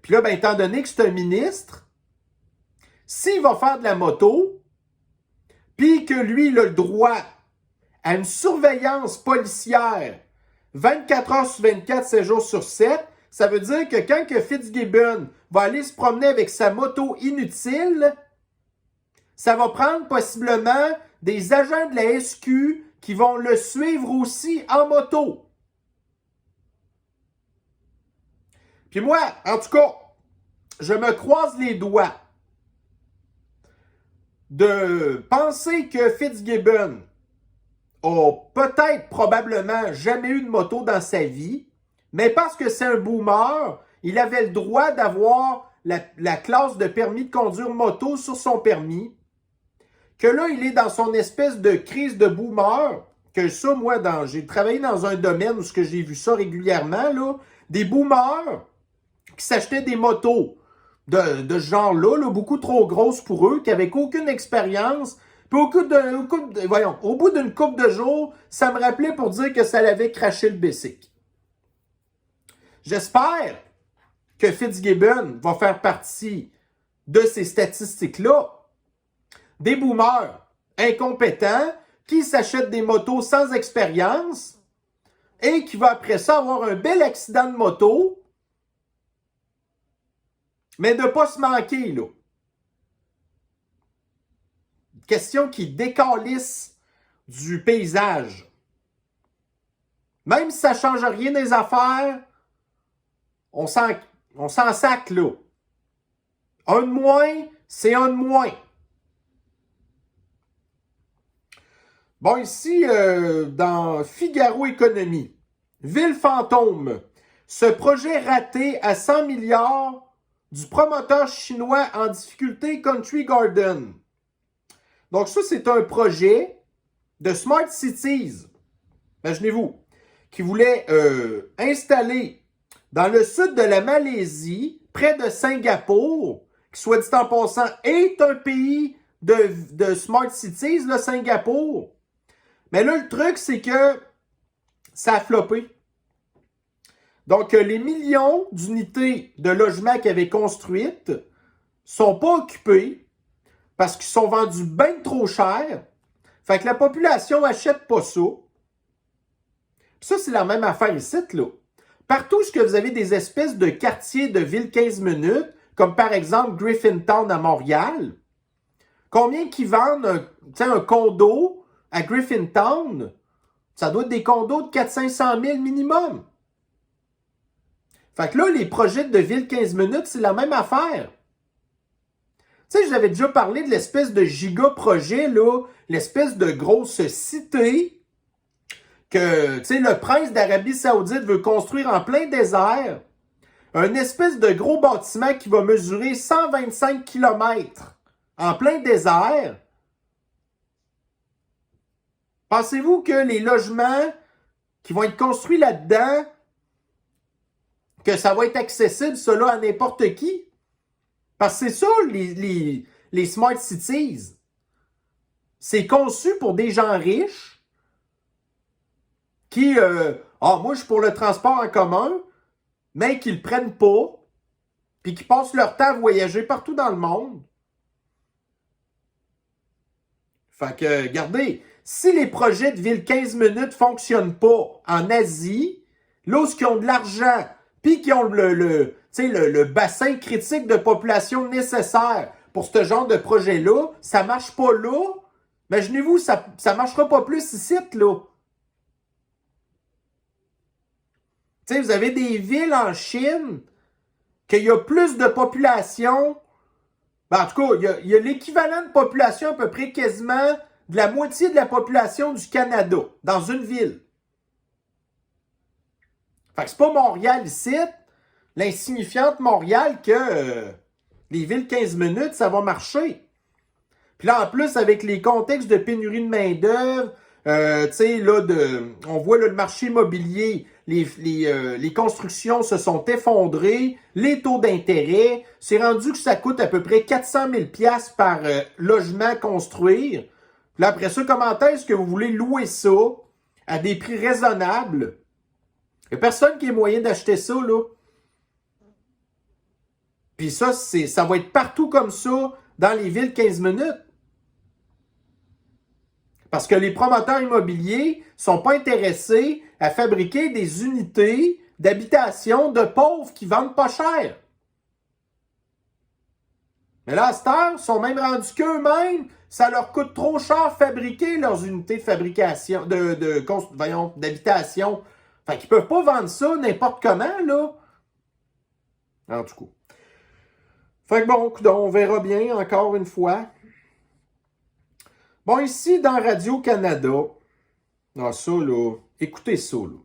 Puis là, ben, étant donné que c'est un ministre, s'il va faire de la moto, puis que lui, il a le droit à une surveillance policière 24 heures sur 24, 7 jours sur 7, ça veut dire que quand que Fitzgibbon va aller se promener avec sa moto inutile, ça va prendre possiblement des agents de la SQ qui vont le suivre aussi en moto. Puis moi, en tout cas, je me croise les doigts de penser que Fitzgibbon a peut-être, probablement, jamais eu de moto dans sa vie, mais parce que c'est un boomer, il avait le droit d'avoir la classe de permis de conduire moto sur son permis, que là, il est dans son espèce de crise de boomer, que ça, moi, j'ai travaillé dans un domaine où j'ai vu ça régulièrement, là, des boomers qui s'achetaient des motos de ce genre-là, là, beaucoup trop grosses pour eux, qui n'avaient aucune expérience. Puis au bout d'une couple de jours, ça me rappelait pour dire que ça l'avait craché le bicycle. J'espère que Fitzgibbon va faire partie de ces statistiques-là. Des boomers incompétents qui s'achètent des motos sans expérience et qui va après ça avoir un bel accident de moto, mais de ne pas se manquer, là. Question qui décalisse du paysage. Même si ça ne change rien des affaires, on s'en sac, là. Un de moins, c'est un de moins. Bon, ici, dans Figaro Économie, Ville fantôme, ce projet raté à 100 milliards du promoteur chinois en difficulté Country Garden. Donc ça, c'est un projet de Smart Cities, imaginez-vous, qui voulait installer dans le sud de la Malaisie, près de Singapour, qui, soit dit en passant, est un pays de Smart Cities, là, Singapour. Mais là, le truc, c'est que ça a floppé. Donc, les millions d'unités de logements qu'ils avaient construites sont pas occupées parce qu'ils sont vendus bien trop cher. Fait que la population achète pas ça. Puis ça, c'est la même affaire ici, là. Partout où vous avez des espèces de quartiers de ville 15 minutes, comme par exemple Griffintown à Montréal, combien qu'ils vendent un condo à Griffintown? Ça doit être des condos de 400-500 000 minimum. Fait que là, les projets de ville 15 minutes, c'est la même affaire. Tu sais, j'avais déjà parlé de l'espèce de giga-projet, là, l'espèce de grosse cité que, tu sais, le prince d'Arabie Saoudite veut construire en plein désert. Un espèce de gros bâtiment qui va mesurer 125 km en plein désert. Pensez-vous que les logements qui vont être construits là-dedans, que ça va être accessible, cela, à n'importe qui? Parce que c'est ça, les Smart Cities. C'est conçu pour des gens riches qui, moi, je suis pour le transport en commun, mais qui le prennent pas, puis qui passent leur temps à voyager partout dans le monde. Fait que, regardez, si les projets de ville 15 minutes fonctionnent pas en Asie, là où ils ont de l'argent, puis qui ont le bassin critique de population nécessaire pour ce genre de projet-là, ça marche pas là. Imaginez-vous, ça marchera pas plus ici, là. Tu sais, vous avez des villes en Chine qu'il y a plus de population. Ben, en tout cas, il y a l'équivalent de population à peu près quasiment de la moitié de la population du Canada dans une ville. Fait que c'est pas Montréal ici, l'insignifiante Montréal, que les villes 15 minutes, ça va marcher. Puis là, en plus, avec les contextes de pénurie de main-d'œuvre, tu sais, là, on voit là, le marché immobilier, les constructions se sont effondrées, les taux d'intérêt, c'est rendu que ça coûte à peu près 400 000 $ par logement construire. Puis là, après ça, comment est-ce que vous voulez louer ça à des prix raisonnables? Il n'y a personne qui ait moyen d'acheter ça, là. Puis ça, ça va être partout comme ça dans les villes 15 minutes. Parce que les promoteurs immobiliers ne sont pas intéressés à fabriquer des unités d'habitation de pauvres qui vendent pas cher. Mais là, à cette heure, ils sont même rendus qu'eux-mêmes, ça leur coûte trop cher fabriquer leurs unités de fabrication, d'habitation. Fait qu'ils peuvent pas vendre ça n'importe comment, là. En tout cas. Fait que bon, on verra bien encore une fois. Bon, ici, dans Radio-Canada, ça, là, écoutez ça, là.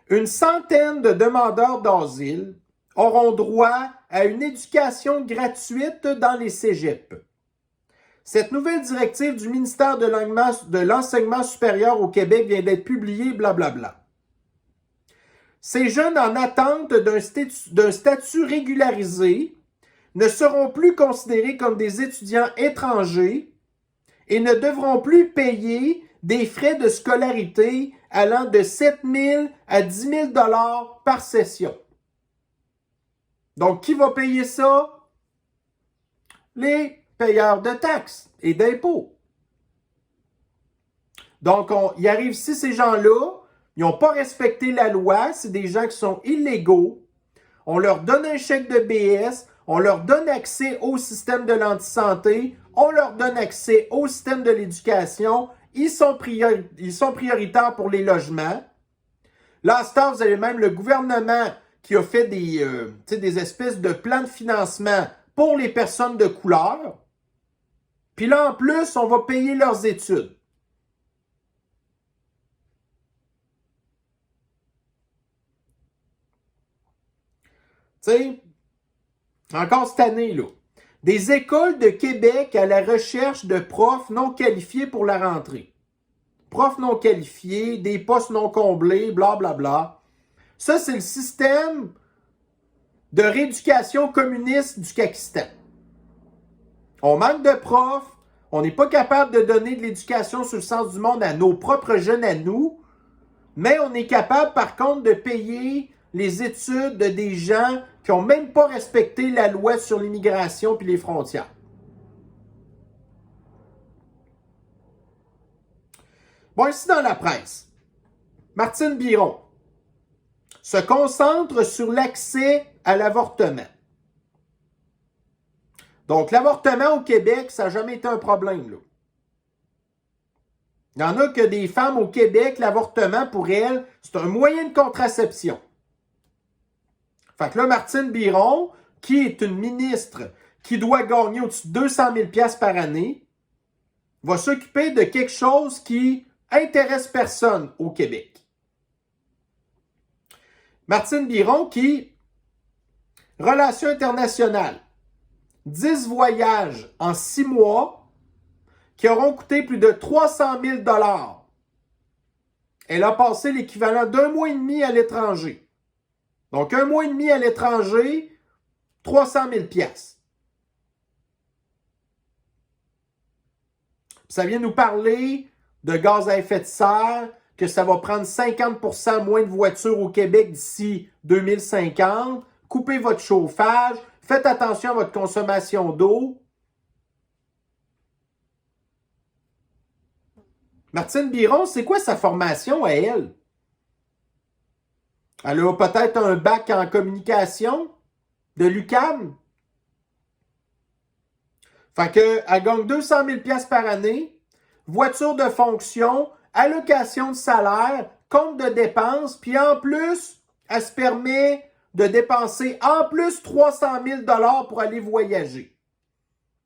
Une centaine de demandeurs d'asile auront droit à une éducation gratuite dans les cégeps. Cette nouvelle directive du ministère de l'Enseignement supérieur au Québec vient d'être publiée, blablabla. Ces jeunes en attente d'un statut régularisé ne seront plus considérés comme des étudiants étrangers et ne devront plus payer des frais de scolarité allant de 7 000 à 10 000 $ par session. Donc, qui va payer ça? Les payeurs de taxes et d'impôts. Donc, il arrive ici, ces gens-là, ils n'ont pas respecté la loi, c'est des gens qui sont illégaux. On leur donne un chèque de BS, on leur donne accès au système de l'antisanté, on leur donne accès au système de l'éducation, ils sont prioritaires pour les logements. Là, à ce temps, vous avez même le gouvernement qui a fait des espèces de plans de financement pour les personnes de couleur. Puis là, en plus, on va payer leurs études. Tu sais, encore cette année, là, des écoles de Québec à la recherche de profs non qualifiés pour la rentrée. Profs non qualifiés, des postes non comblés, blablabla. Bla, bla. Ça, c'est le système de rééducation communiste du Pakistan. On manque de profs, on n'est pas capable de donner de l'éducation sur le sens du monde à nos propres jeunes à nous, mais on est capable, par contre, de payer les études de des gens qui n'ont même pas respecté la loi sur l'immigration et les frontières. Bon, ici dans la presse, Martine Biron se concentre sur l'accès à l'avortement. Donc, l'avortement au Québec, ça n'a jamais été un problème, là. Il y en a que des femmes au Québec, l'avortement, pour elles, c'est un moyen de contraception. Fait que là, Martine Biron, qui est une ministre qui doit gagner au-dessus de 200 000 $ par année, va s'occuper de quelque chose qui intéresse personne au Québec. Martine Biron qui, relations internationales, 10 voyages en 6 mois qui auront coûté plus de 300 000 $. Elle a passé l'équivalent d'1 mois et demi à l'étranger. Donc, 1 mois et demi à l'étranger, 300 000 $. Ça vient nous parler de gaz à effet de serre, que ça va prendre 50% moins de voitures au Québec d'ici 2050. Coupez votre chauffage, faites attention à votre consommation d'eau. Martine Biron, c'est quoi sa formation à elle? Elle a peut-être un bac en communication de l'UQAM. Fait qu'elle gagne 200 000 $ par année, voiture de fonction, allocation de salaire, compte de dépenses, puis en plus, elle se permet de dépenser en plus 300 000 $ pour aller voyager.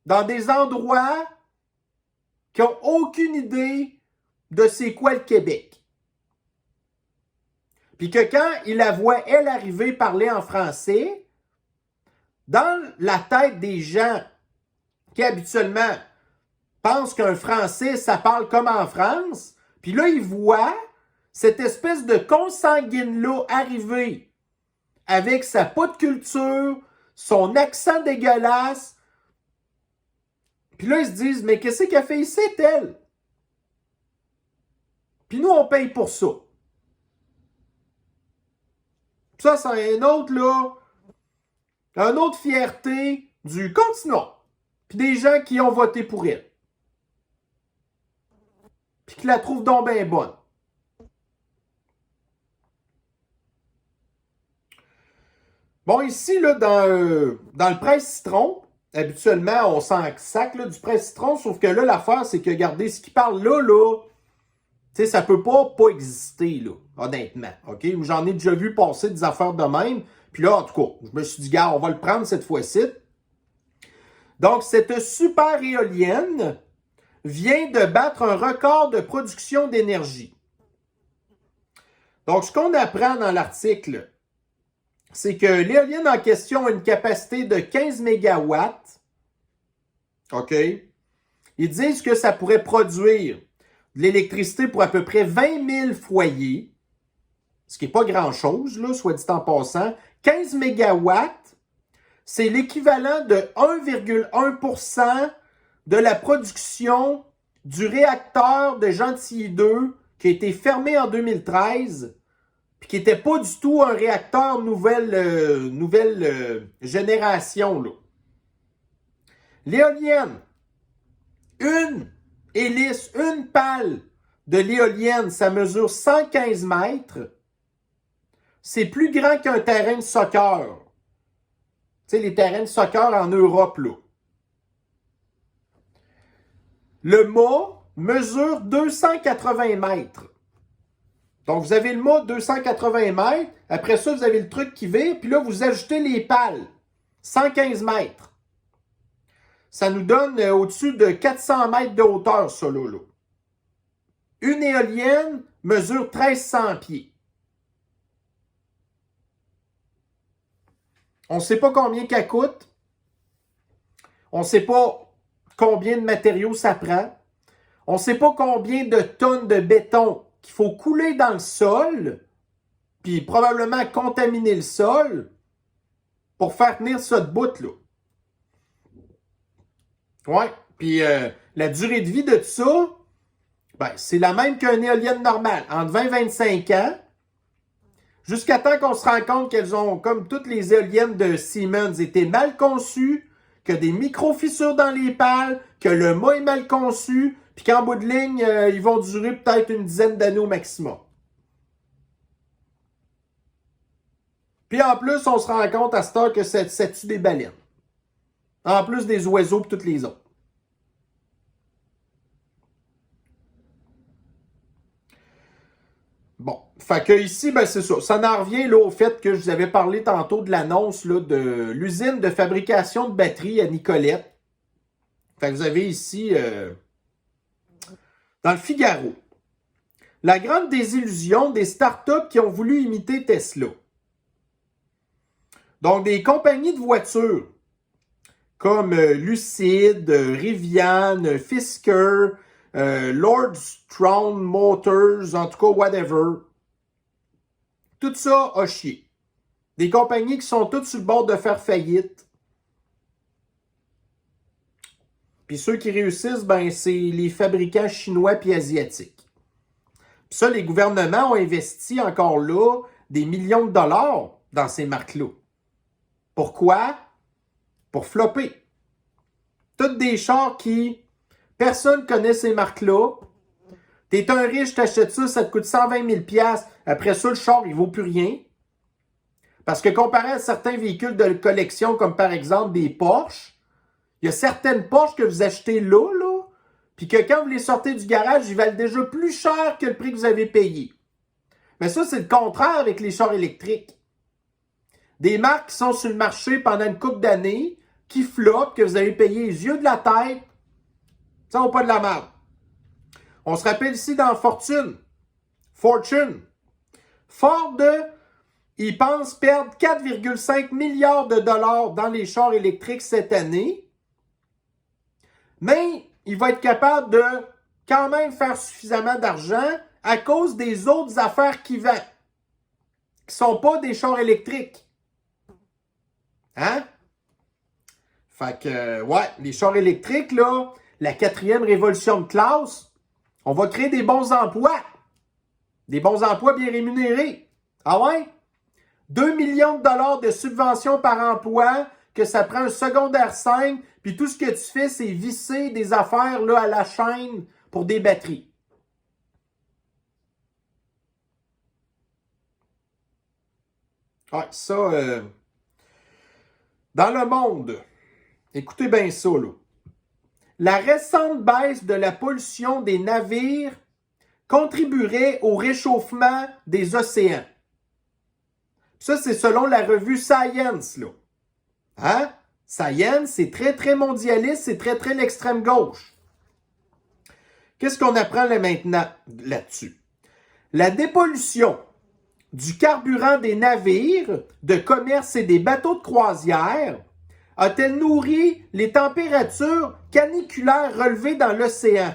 Dans des endroits qui n'ont aucune idée de c'est quoi le Québec. Puis que quand il la voit, elle, arriver parler en français, dans la tête des gens qui habituellement pensent qu'un Français, ça parle comme en France, puis là, ils voient cette espèce de consanguine-là arriver avec sa pas de culture, son accent dégueulasse. Puis là, ils se disent, mais qu'est-ce qu'elle fait ici, elle? Puis nous, on paye pour ça. Ça, c'est un autre, là, une autre fierté du continent. Puis des gens qui ont voté pour elle. Puis qui la trouvent donc bien bonne. Bon, ici, là, dans le Presse Citron, habituellement, on s'en sac là, du presse citron, sauf que là, l'affaire, c'est que, regardez, ce qu'il parle là, tu sais, ça peut pas exister, là, honnêtement, OK? J'en ai déjà vu passer des affaires de même, puis là, en tout cas, je me suis dit, gars, on va le prendre cette fois-ci. Donc, cette super éolienne vient de battre un record de production d'énergie. Donc, ce qu'on apprend dans l'article, c'est que l'éolienne en question a une capacité de 15 mégawatts. OK? Ils disent que ça pourrait produire de l'électricité pour à peu près 20 000 foyers, ce qui n'est pas grand-chose, là, soit dit en passant. 15 mégawatts, c'est l'équivalent de 1,1% de la production du réacteur de Gentilly 2 qui a été fermé en 2013 puis qui n'était pas du tout un réacteur nouvelle génération. Là. L'éolienne, une hélice, une pale de l'éolienne, ça mesure 115 mètres. C'est plus grand qu'un terrain de soccer. Tu sais, les terrains de soccer en Europe, là. Le mât mesure 280 mètres. Donc, vous avez le mât 280 mètres. Après ça, vous avez le truc qui vire. Puis là, vous ajoutez les pales. 115 mètres. Ça nous donne au-dessus de 400 mètres de hauteur, ça, là. Une éolienne mesure 1300 pieds. On ne sait pas combien qu'elle coûte. On ne sait pas combien de matériaux ça prend. On ne sait pas combien de tonnes de béton qu'il faut couler dans le sol, puis probablement contaminer le sol pour faire tenir ça debout, là. Ouais, puis la durée de vie de tout ça, ben, c'est la même qu'une éolienne normale, entre 20 et 25 ans, jusqu'à temps qu'on se rende compte qu'elles ont, comme toutes les éoliennes de Siemens, été mal conçues, que des micro-fissures dans les pales, que le mât est mal conçu, puis qu'en bout de ligne, ils vont durer peut-être une dizaine d'années au maximum. Puis en plus, on se rend compte à cette heure que ça tue des baleines. En plus des oiseaux et toutes les autres. Bon, fait que ici, ben c'est ça. Ça en revient là, au fait que je vous avais parlé tantôt de l'annonce là, de l'usine de fabrication de batteries à Nicolette. Fait que vous avez ici, dans le Figaro, la grande désillusion des startups qui ont voulu imiter Tesla. Donc, des compagnies de voitures comme Lucid, Rivian, Fisker, Lordstown Motors, en tout cas, whatever. Tout ça a chié. Des compagnies qui sont toutes sur le bord de faire faillite. Puis ceux qui réussissent, ben, c'est les fabricants chinois puis asiatiques. Puis ça, les gouvernements ont investi encore là des millions de dollars dans ces marques-là. Pourquoi? Pour flopper. Toutes des chars qui... Personne ne connaît ces marques-là. T'es un riche, t'achètes ça, ça te coûte 120 000 $. Après ça, le char, il ne vaut plus rien. Parce que comparé à certains véhicules de collection, comme par exemple des Porsche, il y a certaines Porsche que vous achetez là, puis que quand vous les sortez du garage, ils valent déjà plus cher que le prix que vous avez payé. Mais ça, c'est le contraire avec les chars électriques. Des marques qui sont sur le marché pendant une couple d'années, qui floppent, que vous avez payé les yeux de la tête, ça vaut pas de la merde. On se rappelle ici dans Fortune. Ford, il pense perdre 4,5 milliards de dollars dans les chars électriques cette année, mais il va être capable de quand même faire suffisamment d'argent à cause des autres affaires qu'il vend, qui ne sont pas des chars électriques. Hein? Fait que, ouais, les chars électriques, là, la 4e révolution de classe, on va créer des bons emplois. Des bons emplois bien rémunérés. Ah ouais? 2 millions de dollars de subventions par emploi, que ça prend un secondaire 5, puis tout ce que tu fais, c'est visser des affaires là, à la chaîne pour des batteries. Ouais, ça, dans le monde, Écoutez bien ça, là. La récente baisse de la pollution des navires contribuerait au réchauffement des océans. Ça, c'est selon la revue Science, là. Hein? Science, c'est très, très mondialiste, c'est très, très l'extrême gauche. Qu'est-ce qu'on apprend là maintenant là-dessus? La dépollution du carburant des navires de commerce et des bateaux de croisière a-t-elle nourri les températures caniculaires relevées dans l'océan?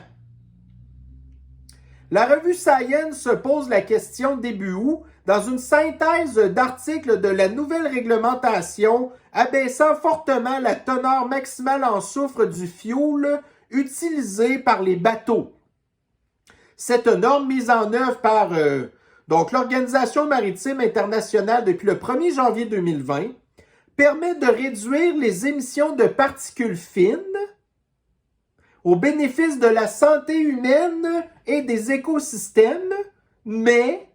La revue Science se pose la question début août dans une synthèse d'articles de la nouvelle réglementation abaissant fortement la teneur maximale en soufre du fioul utilisé par les bateaux. Cette norme mise en œuvre par l'Organisation maritime internationale depuis le 1er janvier 2020 permet de réduire les émissions de particules fines au bénéfice de la santé humaine et des écosystèmes, mais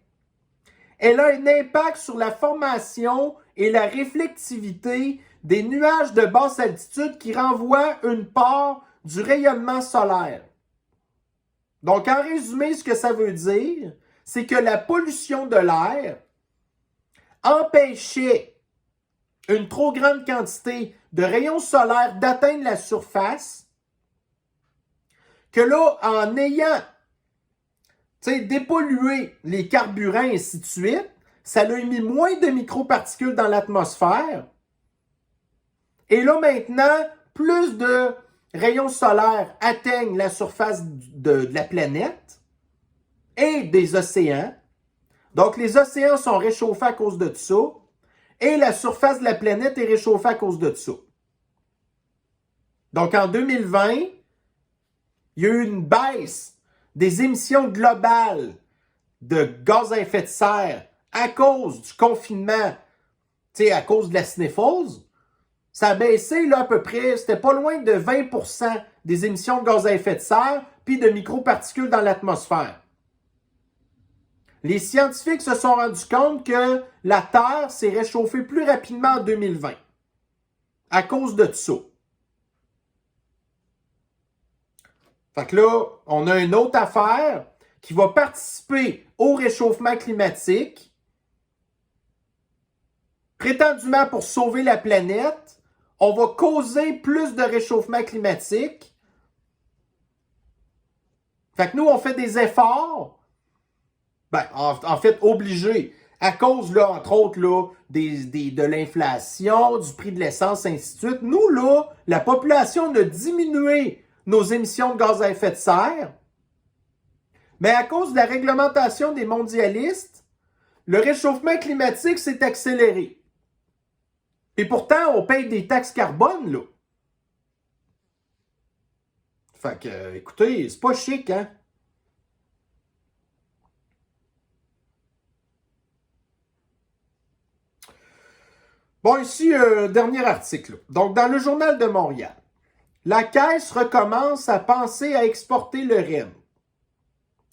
elle a un impact sur la formation et la réflectivité des nuages de basse altitude qui renvoient une part du rayonnement solaire. Donc, en résumé, ce que ça veut dire, c'est que la pollution de l'air empêchait une trop grande quantité de rayons solaires d'atteindre la surface, que là, en ayant dépollué les carburants et ainsi de suite, ça a émis moins de microparticules dans l'atmosphère. Et là, maintenant, plus de rayons solaires atteignent la surface de la planète et des océans. Donc, les océans sont réchauffés à cause de ça et la surface de la planète est réchauffée à cause de ça. Donc, en 2020, il y a eu une baisse des émissions globales de gaz à effet de serre à cause du confinement, à cause de la sniffles. Ça a baissé là, à peu près, c'était pas loin de 20% des émissions de gaz à effet de serre puis de microparticules dans l'atmosphère. Les scientifiques se sont rendus compte que la Terre s'est réchauffée plus rapidement en 2020 à cause de ça. Fait que là, on a une autre affaire qui va participer au réchauffement climatique, prétendument pour sauver la planète. On va causer plus de réchauffement climatique. Fait que nous, on fait des efforts, en fait, obligés, à cause, là, entre autres, là, de l'inflation, du prix de l'essence, ainsi de suite. Nous, là, la population a diminué nos émissions de gaz à effet de serre, mais à cause de la réglementation des mondialistes, le réchauffement climatique s'est accéléré. Et pourtant, on paye des taxes carbone, là. Fait que, écoutez, c'est pas chic, hein? Bon, ici, dernier article. Donc, dans le Journal de Montréal, la Caisse recommence à penser à exporter le REM.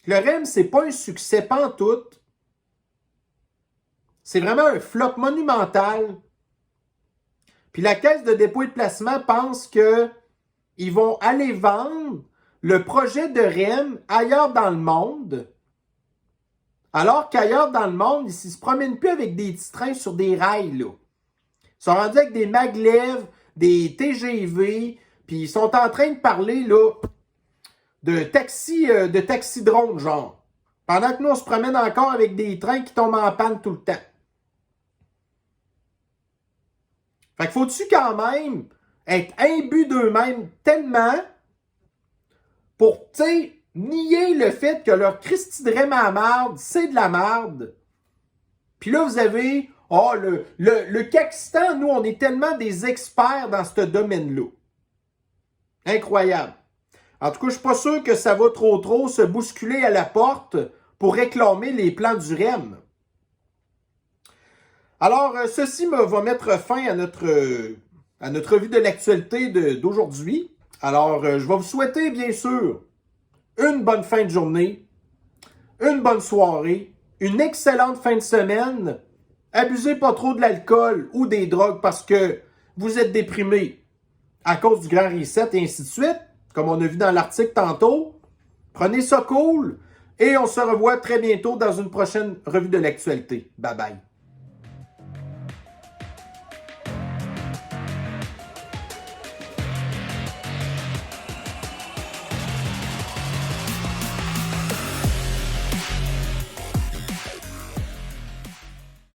Le REM, c'est pas un succès pantoute. C'est vraiment un flop monumental. Puis la Caisse de dépôt et de placement pense qu'ils vont aller vendre le projet de REM ailleurs dans le monde, alors qu'ailleurs dans le monde, ils ne se promènent plus avec des petits trains sur des rails, là. Ils sont rendus avec des maglev, des TGV, puis ils sont en train de parler là, de taxi drone, genre. Pendant que nous, on se promène encore avec des trains qui tombent en panne tout le temps. Fait qu'il faut-tu quand même être imbus d'eux-mêmes tellement pour, nier le fait que leur Christi de Rem à la marde, c'est de la marde. Puis là, vous avez, le Kakistan, nous, on est tellement des experts dans ce domaine-là. Incroyable. En tout cas, je suis pas sûr que ça va trop se bousculer à la porte pour réclamer les plans du REM. Alors, ceci va mettre fin à notre revue de l'actualité d'aujourd'hui. Alors, je vais vous souhaiter, bien sûr, une bonne fin de journée, une bonne soirée, une excellente fin de semaine. Abusez pas trop de l'alcool ou des drogues parce que vous êtes déprimé. à cause du grand reset et ainsi de suite, comme on a vu dans l'article tantôt. Prenez ça cool et on se revoit très bientôt dans une prochaine revue de l'actualité. Bye bye.